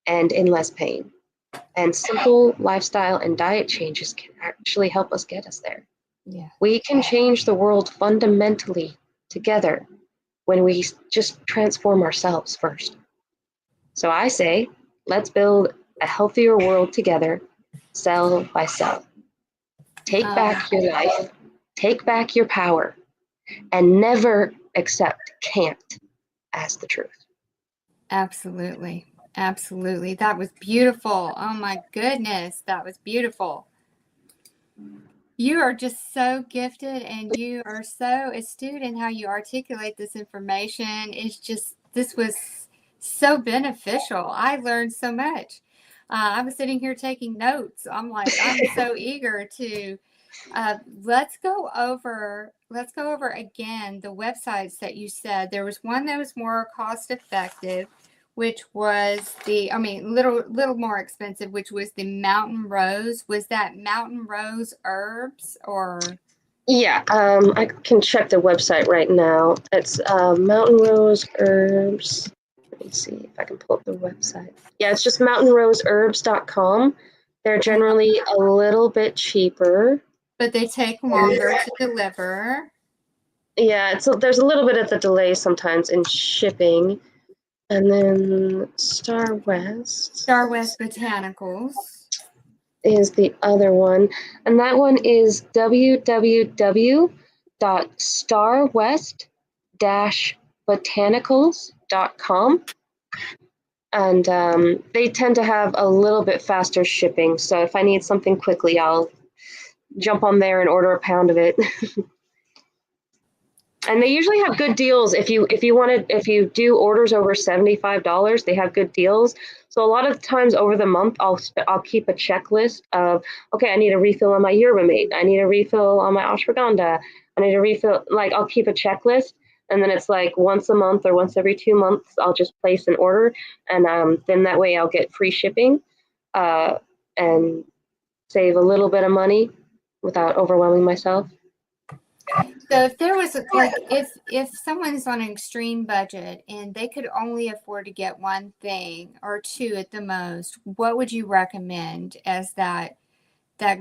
and in less pain. And simple lifestyle and diet changes can actually help us get us there.
Yeah.
We can change the world fundamentally together when we just transform ourselves first. So I say, let's build a healthier world together, cell by cell. Take back your life, take back your power, and never accept can't as the truth.
Absolutely. Absolutely. That was beautiful. Oh my goodness. That was beautiful. You are just so gifted, and you are so astute in how you articulate this information. This was so beneficial. I learned so much. I was sitting here taking notes. I'm so eager to, let's go over let's go over again the websites that you said. There was one that was more cost effective, which was little more expensive, which was the Mountain Rose. Was that Mountain Rose Herbs or?
Yeah, I can check the website right now. It's Mountain Rose Herbs. Let me see if I can pull up the website. Yeah, it's just mountainroseherbs.com. They're generally a little bit cheaper.
But they take longer to deliver.
Yeah, so there's a little bit of the delay sometimes in shipping. And then Star West
Botanicals
is the other one. And that one is www.starwest-botanicals.com. And they tend to have a little bit faster shipping. So if I need something quickly, I'll jump on there and order a pound of it. And they usually have good deals. If you do orders over $75, they have good deals. So a lot of times over the month, I'll keep a checklist of, okay, I need a refill on my yerba mate. I need a refill on my ashwagandha. I need a refill. Like, I'll keep a checklist, and then it's like once a month or once every 2 months, I'll just place an order, and then that way I'll get free shipping, and save a little bit of money without overwhelming myself.
So if there was if someone's on an extreme budget and they could only afford to get one thing or two at the most, what would you recommend as that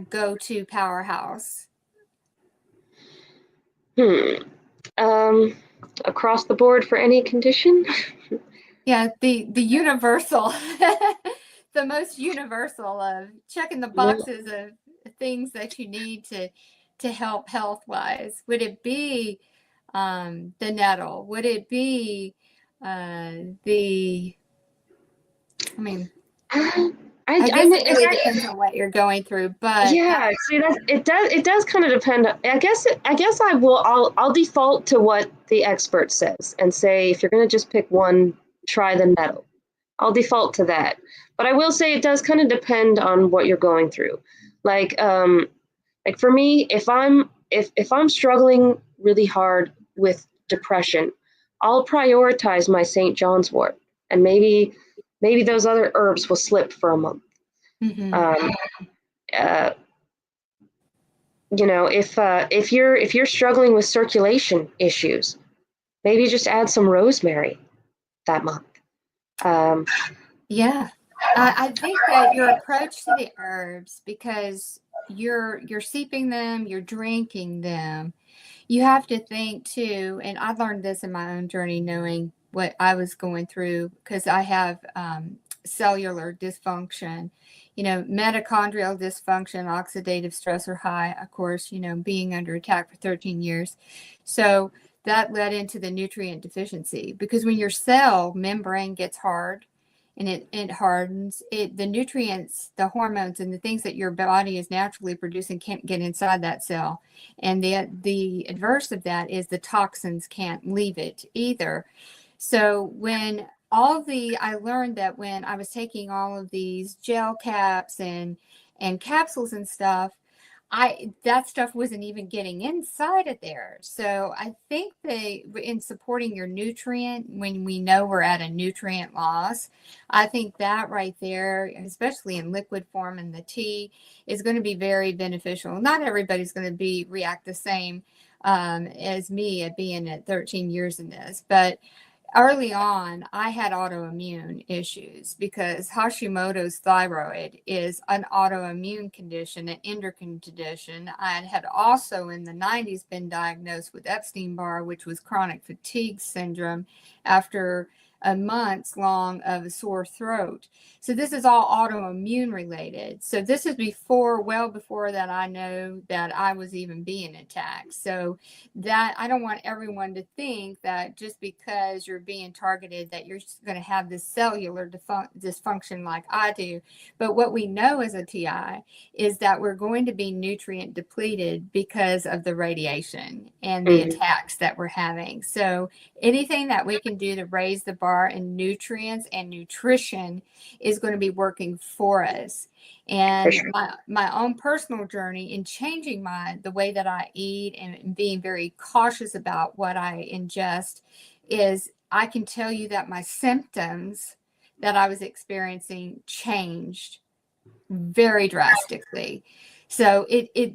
go-to powerhouse?
Across the board for any condition?
Yeah, the universal, the most universal of checking the boxes of things that you need to help health-wise. Would it be the nettle? Would it be the? I mean, I guess it really depends on what you're going through, but
yeah, see, it does kind of depend. I'll default to what the expert says and say, if you're going to just pick one, try the nettle. I'll default to that. But I will say it does kind of depend on what you're going through. Like for me, if I'm struggling really hard with depression, I'll prioritize my St. John's wort, and maybe those other herbs will slip for a month.
mm-hmm.
If you're struggling with circulation issues, maybe just add some rosemary that month.
Yeah, I think that your approach to the herbs, because you're seeping them, you're drinking them, you have to think too, and I learned this in my own journey, knowing what I was going through, because I have cellular dysfunction, mitochondrial dysfunction, oxidative stressor high, of course, being under attack for 13 years. So that led into the nutrient deficiency, because when your cell membrane gets hard and it hardens, the nutrients, the hormones, and the things that your body is naturally producing can't get inside that cell. And the adverse of that is the toxins can't leave it either. So I learned that when I was taking all of these gel caps and capsules and stuff, that stuff wasn't even getting inside of there. So I think in supporting your nutrient, when we know we're at a nutrient loss, I think that right there, especially in liquid form in the tea, is going to be very beneficial. Not everybody's going to react the same as me at being at 13 years in this, but early on, I had autoimmune issues because Hashimoto's thyroid is an autoimmune condition, an endocrine condition. I had also in the 90s been diagnosed with Epstein-Barr, which was chronic fatigue syndrome after a months long of a sore throat. So this is all autoimmune related. So this is well before that I know that I was even being attacked. So that I don't want everyone to think that just because you're being targeted that you're just going to have this cellular dysfunction like I do. But what we know as a TI is that we're going to be nutrient depleted because of the radiation and the attacks that we're having. So anything that we can do to raise the bar are in nutrients and nutrition is going to be working for us. And
sure.
my own personal journey in changing the way that I eat and being very cautious about what I ingest is I can tell you that my symptoms that I was experiencing changed very drastically. So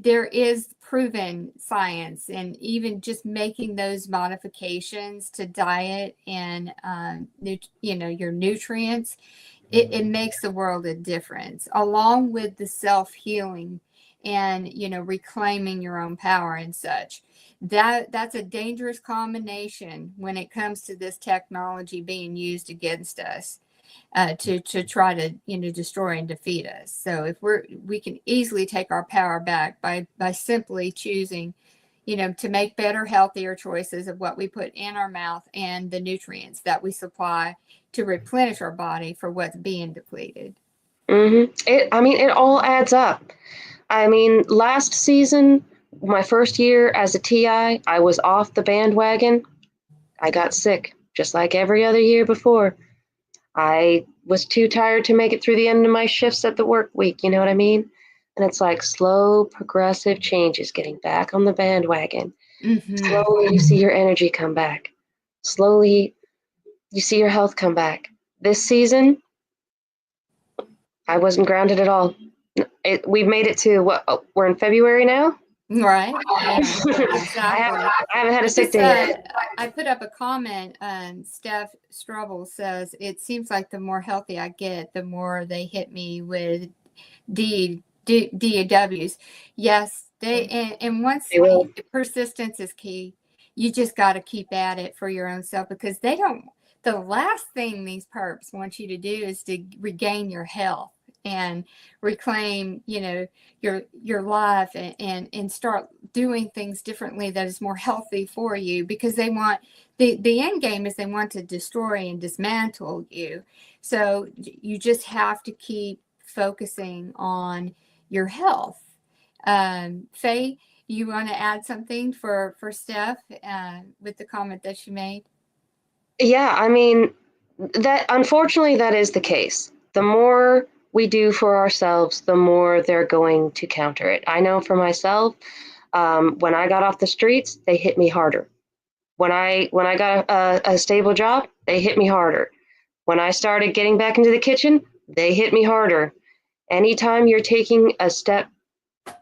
there is proven science, and even just making those modifications to diet and your nutrients, it makes the world a difference, along with the self-healing and reclaiming your own power and such. That's a dangerous combination when it comes to this technology being used against us, to try to destroy and defeat us. So if we can easily take our power back by simply choosing to make better, healthier choices of what we put in our mouth and the nutrients that we supply to replenish our body for what's being depleted.
It all adds up. I mean, last season, my first year as a TI, I was off the bandwagon. I got sick, just like every other year before. I was too tired to make it through the end of my shifts at the work week, you know what I mean? And it's like slow, progressive changes, getting back on the bandwagon. Slowly, you see your energy come back. Slowly, you see your health come back. This season, I wasn't grounded at all. We've made it to what? Oh, we're in February now?
Right. Yeah, exactly.
I haven't had a sick day yet.
I put up a comment. Steph Strobel says, it seems like the more healthy I get, the more they hit me with DAWs. Yes, and once
They will.
persistence is key. You just got to keep at it for your own self, because the last thing these perps want you to do is to regain your health and reclaim, your life, and start doing things differently that is more healthy for you, because they want the end game is they want to destroy and dismantle you. So you just have to keep focusing on your health. Faye, you want to add something for Steph with the comment that she made?
Yeah, I mean, that unfortunately that is the case. The more we do for ourselves, the more they're going to counter it. I know for myself, when I got off the streets, they hit me harder. When I got a stable job, they hit me harder. When I started getting back into the kitchen, they hit me harder. Anytime you're taking a step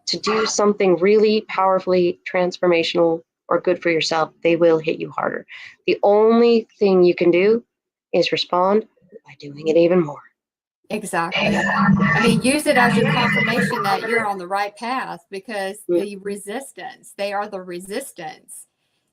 to do something really powerfully transformational or good for yourself, they will hit you harder. The only thing you can do is respond by doing it even more.
Exactly. I mean, use it as your confirmation that you're on the right path, because they are the resistance.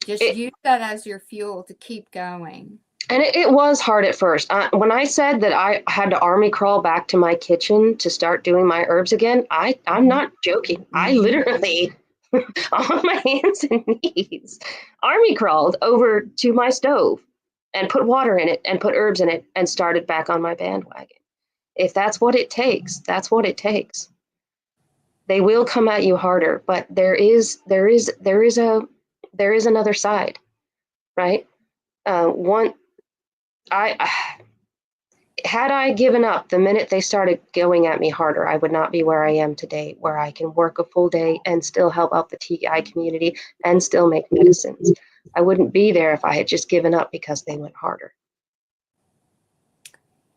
Just use that as your fuel to keep going.
And it was hard at first. When I said that I had to army crawl back to my kitchen to start doing my herbs again, I'm not joking. I literally, on my hands and knees, army crawled over to my stove and put water in it and put herbs in it and started back on my bandwagon. If that's what it takes, that's what it takes. They will come at you harder, but there is another side, right? Had I given up the minute they started going at me harder, I would not be where I am today, where I can work a full day and still help out the TI community and still make medicines. I wouldn't be there if I had just given up because they went harder.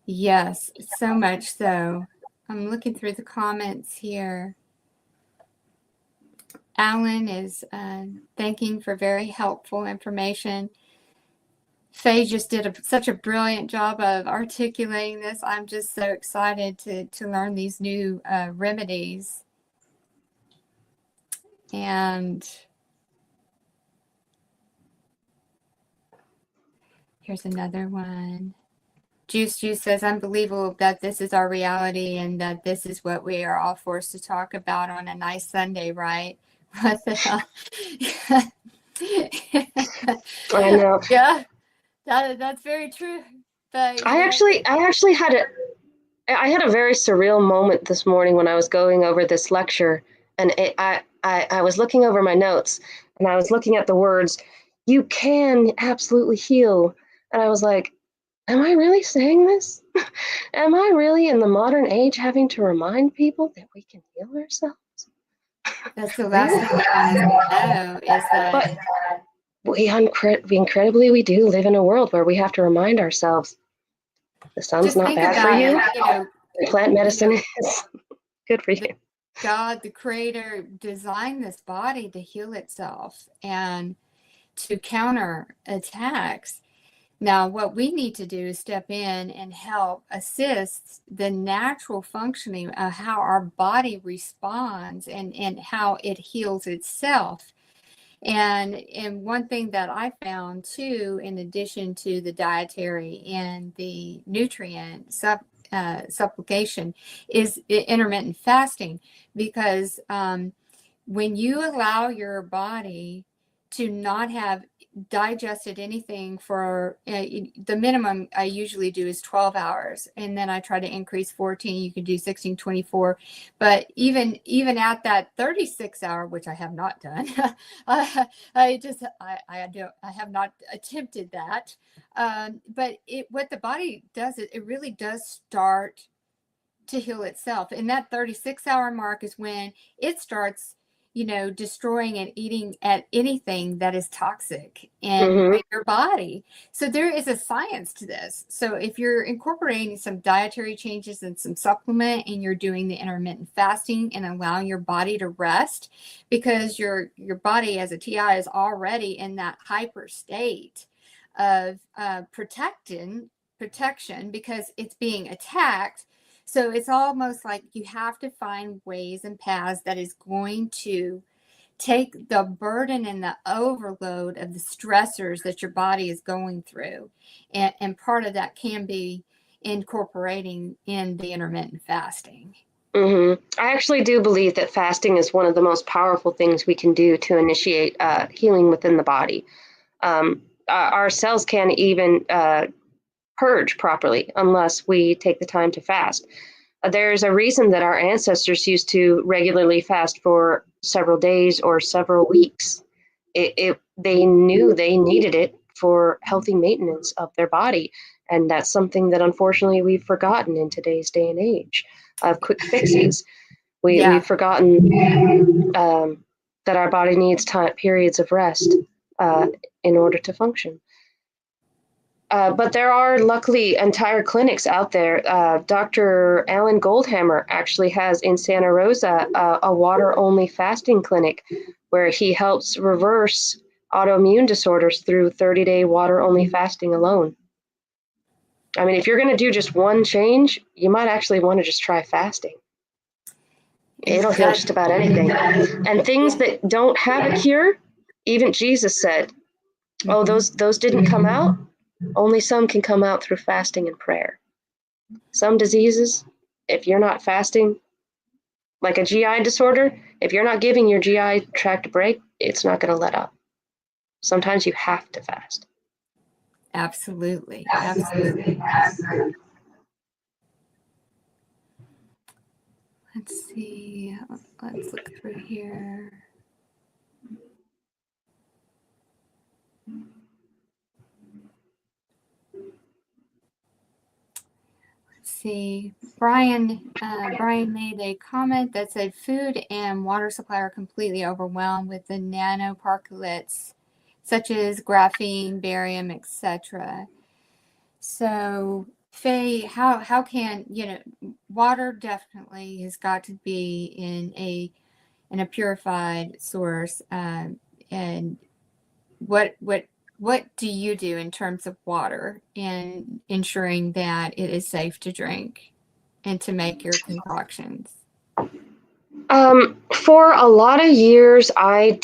Yes, so much so. I'm looking through the comments here. Alan is thanking for very helpful information. Faye just did such a brilliant job of articulating this. I'm just so excited to learn these new remedies. And here's another one. Juice says, unbelievable that this is our reality and that this is what we are all forced to talk about on a nice Sunday, right? What the hell?
I know.
Yeah, that's very true. But
I actually had a very surreal moment this morning when I was going over this lecture, and I was looking over my notes and I was looking at the words, "You can absolutely heal," and I was like, am I really saying this? Am I really in the modern age having to remind people that we can heal ourselves?
That's the last
Really?
thing you want us to know is that
But we do live in a world where we have to remind ourselves the sun's
just
not
think
bad for
about
you.
it,
Plant medicine is good for
the
you.
God, the creator, designed this body to heal itself and to counter attacks. Now, what we need to do is step in and help assist the natural functioning of how our body responds and how it heals itself. And one thing that I found too, in addition to the dietary and the nutrient supplication, is intermittent fasting, because when you allow your body to not have digested anything for the minimum I usually do is 12 hours, and then I try to increase 14. You can do 16, 24, but even at that 36-hour, which I have not done, I have not attempted that. But what the body does, it really does start to heal itself. And that 36-hour mark is when it starts, destroying and eating at anything that is toxic in
Mm-hmm.
your body. So there is a science to this. So if you're incorporating some dietary changes and some supplement, and you're doing the intermittent fasting and allowing your body to rest, because your body as a TI is already in that hyper state of protection, because it's being attacked. So it's almost like you have to find ways and paths that is going to take the burden and the overload of the stressors that your body is going through. And part of that can be incorporating in the intermittent fasting.
Mm-hmm. I actually do believe that fasting is one of the most powerful things we can do to initiate healing within the body. Our cells can't even purge properly unless we take the time to fast. There's a reason that our ancestors used to regularly fast for several days or several weeks. They knew they needed it for healthy maintenance of their body. And that's something that unfortunately we've forgotten in today's day and age of quick fixes.
Yeah.
We've forgotten that our body needs periods of rest in order to function. But there are luckily entire clinics out there. Dr. Alan Goldhammer actually has in Santa Rosa a water only fasting clinic where he helps reverse autoimmune disorders through 30-day water only fasting alone. I mean, if you're going to do just one change, you might actually want to just try fasting. It'll heal just about anything. And things that don't have a cure, even Jesus said, oh, those didn't come out. Only some can come out through fasting and prayer. Some diseases, if you're not fasting, like a GI disorder, if you're not giving your GI tract a break, it's not going to let up. Sometimes you have to fast.
Absolutely. Absolutely. Let's see. Let's look through here. See, Brian made a comment that said food and water supply are completely overwhelmed with the nanoparticulates such as graphene, barium, etc. So Faye, how can, water definitely has got to be in a purified source, and what do you do in terms of water and ensuring that it is safe to drink and to make your concoctions?
For a lot of years, I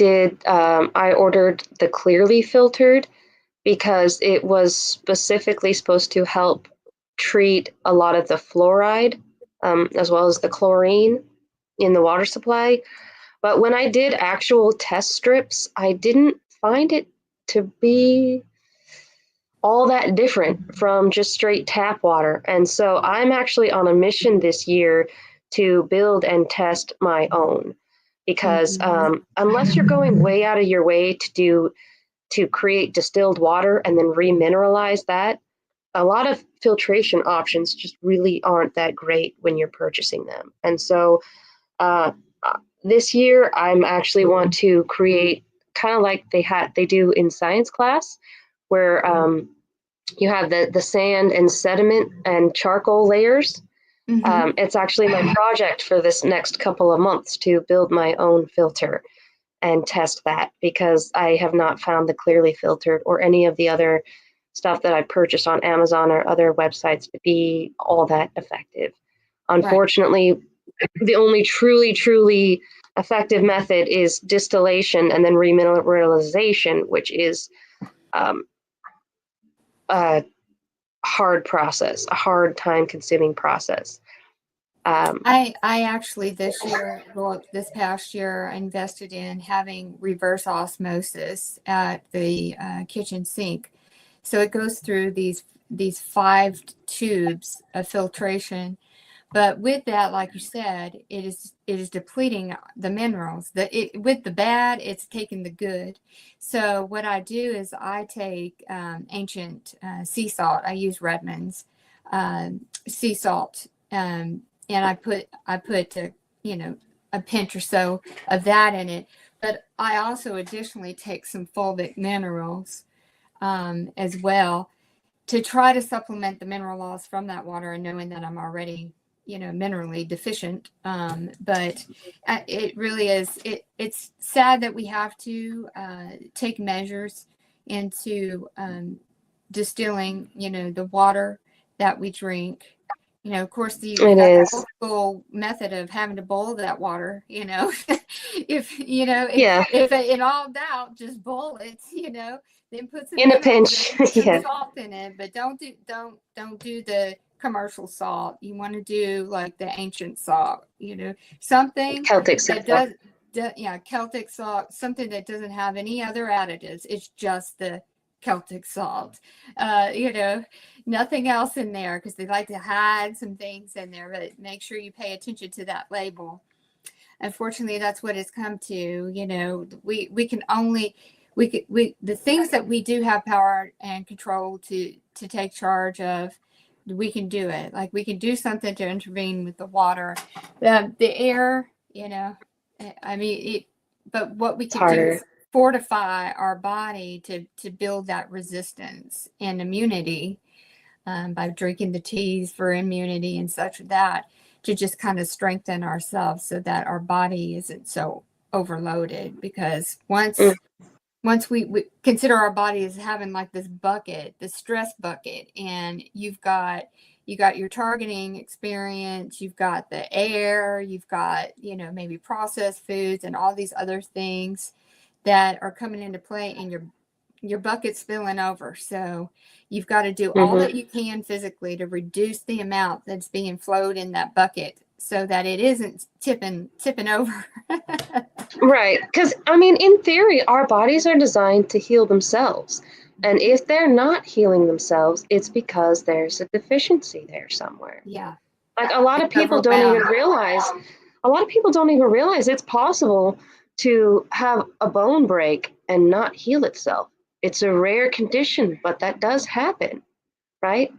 ordered the clearly filtered because it was specifically supposed to help treat a lot of the fluoride, as well as the chlorine in the water supply. But when I did actual test strips, I didn't find it to be all that different from just straight tap water. And so I'm actually on a mission this year to build and test my own. Because unless you're going way out of your way to create distilled water and then remineralize that, a lot of filtration options just really aren't that great when you're purchasing them. And so this year, I'm actually want to create kind of like they do in science class, where you have the sand and sediment and charcoal layers. It's actually my project for this next couple of months to build my own filter and test that, because I have not found the clearly filtered or any of the other stuff that I purchased on Amazon or other websites to be all that effective. Unfortunately, the only truly effective method is distillation and then remineralization, which is a hard process, a hard time consuming process.
I actually this past year, invested in having reverse osmosis at the kitchen sink. So it goes through these 5 tubes of filtration. But with that, like you said, it is depleting the minerals. With the bad, it's taking the good. So what I do is I take ancient sea salt. I use Redmond's sea salt, and I put a pinch or so of that in it. But I also additionally take some fulvic minerals as well, to try to supplement the mineral loss from that water, and knowing that I'm already minerally deficient. But it really is, it's sad that we have to take measures into distilling the water that we drink. Of course, we got the old school method of having to boil that water. If in all doubt, just boil it. Then put some
in a pinch,
some salt in it, but don't do the commercial salt. You want to do like the ancient salt. Something
Celtic salt.
that does Celtic salt, something that doesn't have any other additives. It's just the Celtic salt. Nothing else in there, because they like to hide some things in there. But make sure you pay attention to that label. Unfortunately, that's what it's come to. We can only the things that we do have power and control to take charge of, we can do it. Like, we can do something to intervene with the water, the air. But what we can do is fortify our body to build that resistance and immunity, by drinking the teas for immunity and such, that to just kind of strengthen ourselves so that our body isn't so overloaded. Because once we consider our body as having like this bucket, the stress bucket, and you've got your targeting experience, you've got the air, you've got maybe processed foods and all these other things that are coming into play, and your bucket's spilling over. So you've got to do all that you can physically to reduce the amount that's being flowed in that bucket, so that it isn't tipping over.
Right. Because, in theory, our bodies are designed to heal themselves. And if they're not healing themselves, it's because there's a deficiency there somewhere.
Yeah.
Like, a lot of people don't even realize it's possible to have a bone break and not heal itself. It's a rare condition, but that does happen, right?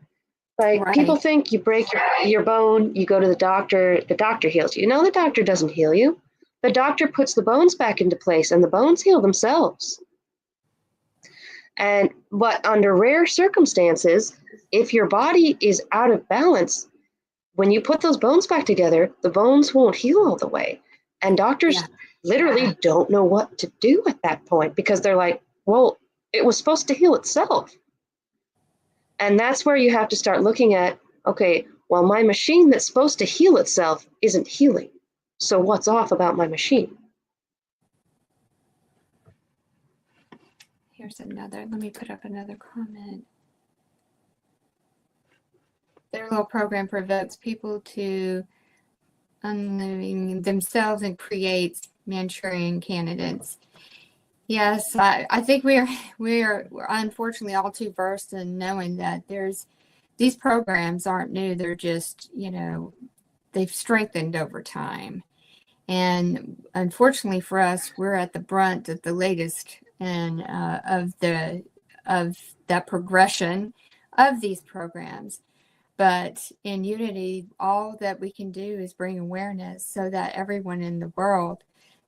Like, people think you break your bone, you go to the doctor heals you. No, the doctor doesn't heal you. The doctor puts the bones back into place, and the bones heal themselves. But under rare circumstances, if your body is out of balance, when you put those bones back together, the bones won't heal all the way. And doctors literally don't know what to do at that point, because they're like, well, it was supposed to heal itself. And that's where you have to start looking at, okay, well, my machine that's supposed to heal itself isn't healing. So what's off about my machine?
Here's another. Let me put up another comment. Their little program provokes people to unliving themselves and creates Manchurian candidates. Yes, I think we're unfortunately all too versed in knowing that these programs aren't new. They're just, they've strengthened over time. And unfortunately for us, we're at the brunt of the latest and of that progression of these programs. But in unity, all that we can do is bring awareness so that everyone in the world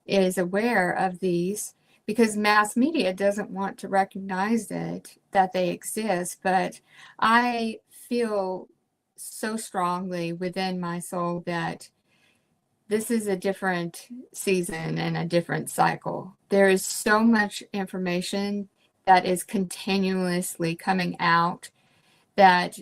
is aware of these, because mass media doesn't want to recognize it, that they exist. But I feel so strongly within my soul that this is a different season and a different cycle. There is so much information that is continuously coming out that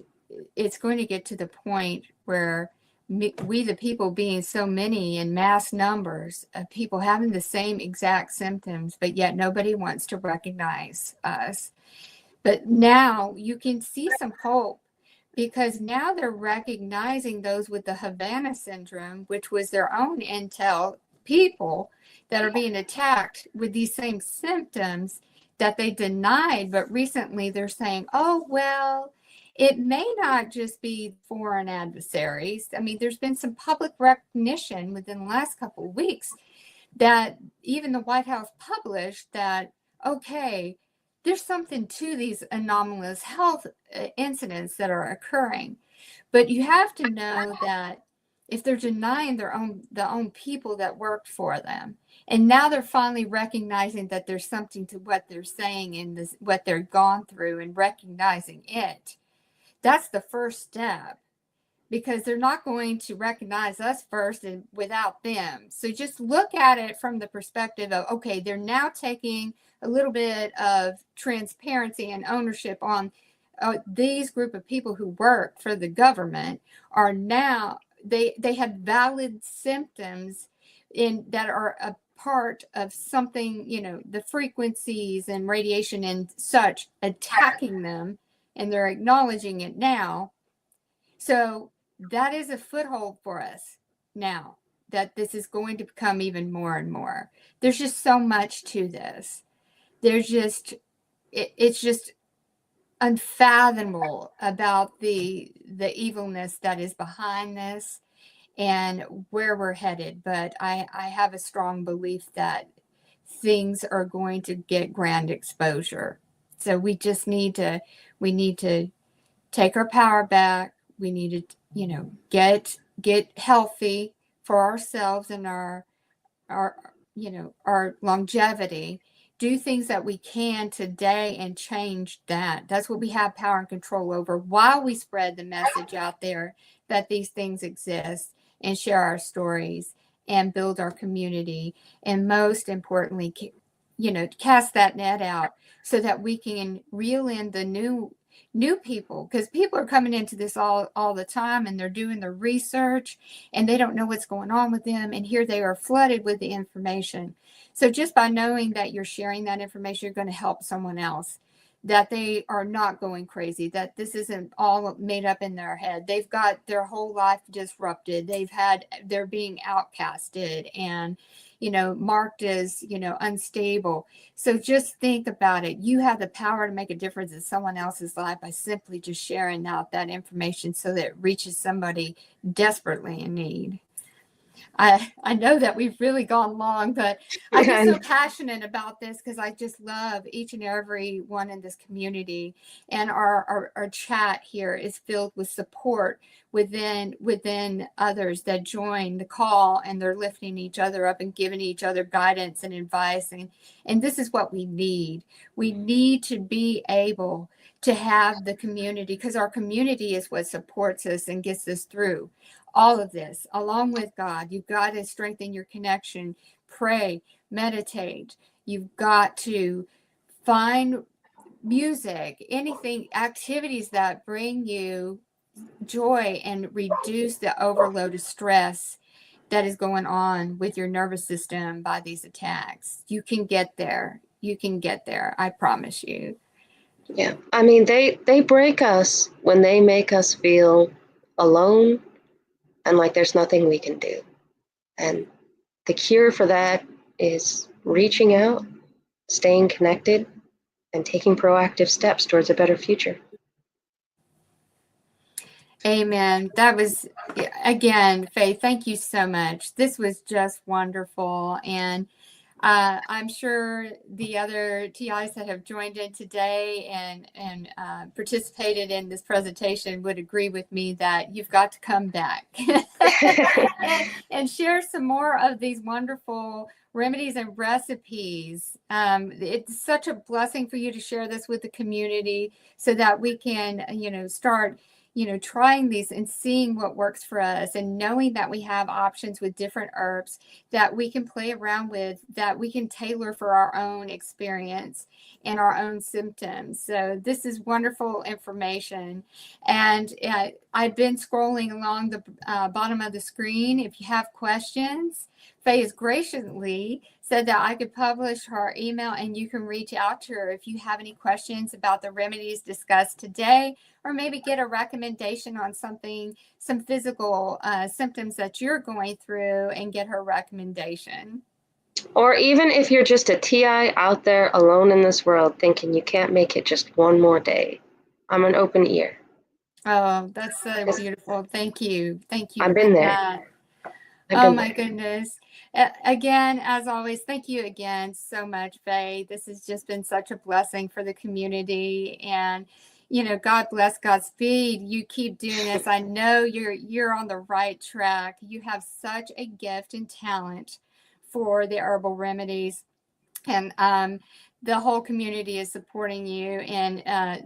it's going to get to the point where we, the people, being so many in mass numbers of people having the same exact symptoms, but yet nobody wants to recognize us. But now you can see some hope, because now they're recognizing those with the Havana syndrome, which was their own intel people that are being attacked with these same symptoms that they denied. But recently they're saying, oh, well, it may not just be foreign adversaries. I mean, there's been some public recognition within the last couple of weeks that even the White House published that, okay, there's something to these anomalous health incidents that are occurring. But you have to know that if they're denying the own people that worked for them, and now they're finally recognizing that there's something to what they're saying and this, what they're gone through, and recognizing it, that's the first step, because they're not going to recognize us first and without them. So just look at it from the perspective of, okay, they're now taking a little bit of transparency and ownership on these group of people who work for the government are now, they have valid symptoms in that are a part of something, you know, the frequencies and radiation and such attacking them, and they're acknowledging it now. So that is a foothold for us now, that this is going to become even more and more. There's just so much to this. There's just, it's just unfathomable about the evilness that is behind this and where we're headed. But I have a strong belief that things are going to get grand exposure. So we just need to, we need to take our power back. We need to, you know, get healthy for ourselves and our you know, our longevity. Do things that we can today and change that. That's what we have power and control over, while we spread the message out there that these things exist, and share our stories and build our community. And most importantly, you know, cast that net out so that we can reel in the new people, because people are coming into this all the time, and they're doing their research and they don't know what's going on with them, and here they are flooded with the information. So just by knowing that you're sharing that information, you're going to help someone else, that they are not going crazy, that this isn't all made up in their head. They've got their whole life disrupted. They're being outcasted and, you know, marked as, you know, unstable. So just think about it. You have the power to make a difference in someone else's life by simply just sharing out that information so that it reaches somebody desperately in need. I know that we've really gone long, but I get so passionate about this because I just love each and every one in this community. And our chat here is filled with support within others that join the call, and they're lifting each other up and giving each other guidance and advice. And this is what we need. We need to be able to have the community, because our community is what supports us and gets us through all of this, along with God. You've got to strengthen your connection, pray, meditate. You've got to find music, anything, activities that bring you joy and reduce the overload of stress that is going on with your nervous system by these attacks. You can get there. You can get there. I promise you.
Yeah. I mean, they break us when they make us feel alone and like there's nothing we can do. And the cure for that is reaching out, staying connected, and taking proactive steps towards a better future.
Amen. That was, again, Faye, thank you so much. This was just wonderful. And I'm sure the other TIs that have joined in today and participated in this presentation would agree with me that you've got to come back and share some more of these wonderful remedies and recipes. It's such a blessing for you to share this with the community so that we can, start trying these and seeing what works for us, and knowing that we have options with different herbs that we can play around with, that we can tailor for our own experience and our own symptoms. So this is wonderful information. And I've been scrolling along the bottom of the screen. If you have questions, Faye has graciously said that I could publish her email and you can reach out to her if you have any questions about the remedies discussed today, or maybe get a recommendation on something, some physical symptoms that you're going through, and get her recommendation.
Or even if you're just a TI out there alone in this world thinking you can't make it just one more day, I'm an open ear.
Oh, that's so beautiful. Thank you. Thank you
I've
for
been there.
that.
I've
Oh
been
my
there.
goodness. Again, as always, thank you again so much, Faye. This has just been such a blessing for the community. And, God bless, Godspeed. You keep doing this. I know you're on the right track. You have such a gift and talent for the herbal remedies. And the whole community is supporting you and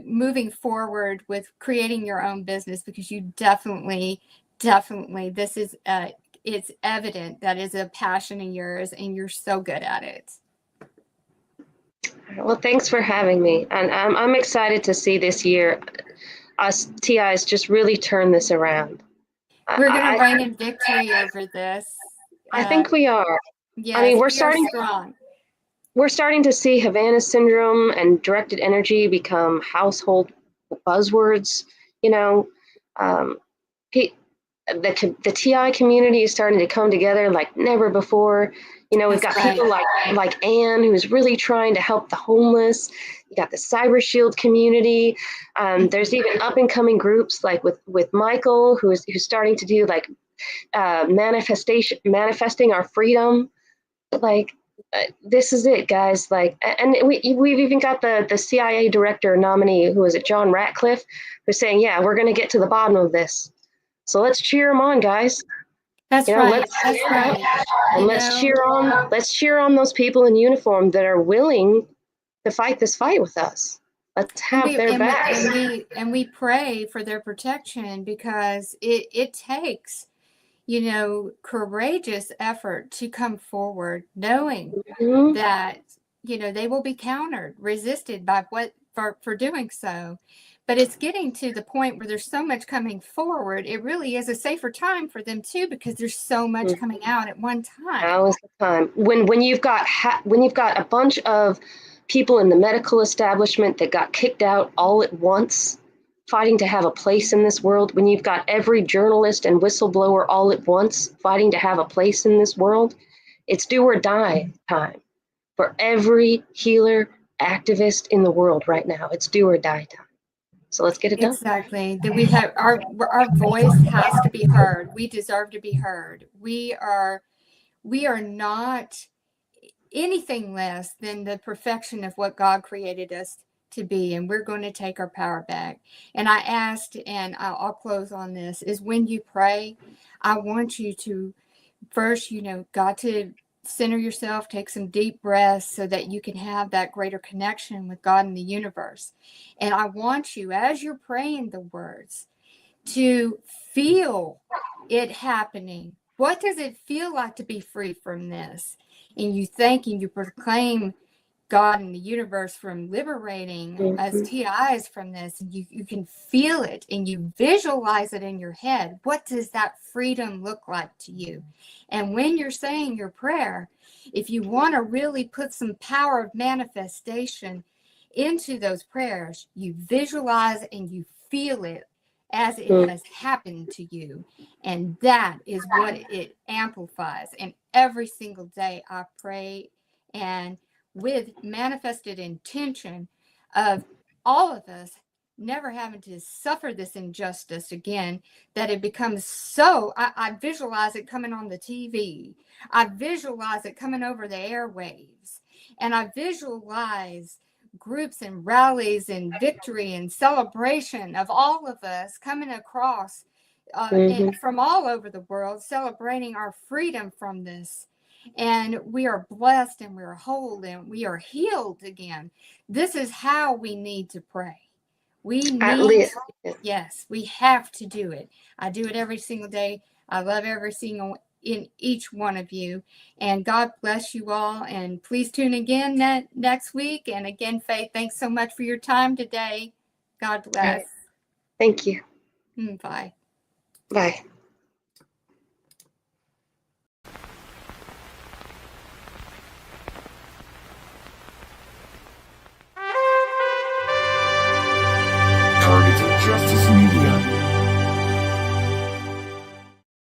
moving forward with creating your own business, because you definitely this is it's evident that is a passion of yours and you're so good at it.
Well, thanks for having me. And I'm excited to see this year us TIs just really turn this around.
We're going to
I,
reign in victory over this.
I think we are. I
Yes,
mean,
we are strong.
we're starting to see Havana syndrome and directed energy become household buzzwords. You know, um, the TI community is starting to come together like never before. We've
That's
got
right.
people like Anne, who's really trying to help the homeless. You got the Cyber Shield community. There's even up and coming groups like with Michael, who's starting to do like manifesting our freedom. Like this is it, guys. Like, and we've even got the CIA director nominee, who is it, John Ratcliffe, who's saying, yeah, we're going to get to the bottom of this. So let's cheer them on, guys.
That's right.
Let's
That's right.
and let's cheer on those people in uniform that are willing to fight this fight with us. Let's
And
have
we
their
and we
backs.
and we pray for their protection, because it takes courageous effort to come forward, knowing
Mm-hmm.
that they will be countered, resisted by what for doing so. But it's getting to the point where there's so much coming forward, it really is a safer time for them too, because there's so much coming out at one time.
Now is the time when you've got a bunch of people in the medical establishment that got kicked out all at once, fighting to have a place in this world. When you've got every journalist and whistleblower all at once fighting to have a place in this world, it's do or die time for every healer activist in the world right now. It's do or die time. So let's get it done.
Exactly. That we have our voice has to be heard. We deserve to be heard. We are not anything less than the perfection of what God created us to be, and we're going to take our power back. And I asked, and I'll close on this, is when you pray, I want you to first, got to center yourself, take some deep breaths so that you can have that greater connection with God and the universe. And I want you, as you're praying the words, to feel it happening. What does it feel like to be free from this? And you think and you proclaim God and the universe from liberating us TIs from this. And you can feel it and you visualize it in your head. What does that freedom look like to you? And when you're saying your prayer, if you want to really put some power of manifestation into those prayers, you visualize and you feel it as it has happened to you. And that is what it amplifies. And every single day I pray, and with manifested intention of all of us never having to suffer this injustice again, that it becomes so, I visualize it coming on the TV. I visualize it coming over the airwaves. And I visualize groups and rallies and victory and celebration of all of us coming across from all over the world, celebrating our freedom from this. And we are blessed and we're whole and we are healed again. This is how we need to pray. We
At
need,
least,
yes, we have to do it. I do it every single day. I love every single in each one of you. And God bless you all. And please tune again next week. And again, Faye, thanks so much for your time today. God bless.
thank you.
Bye.
Bye.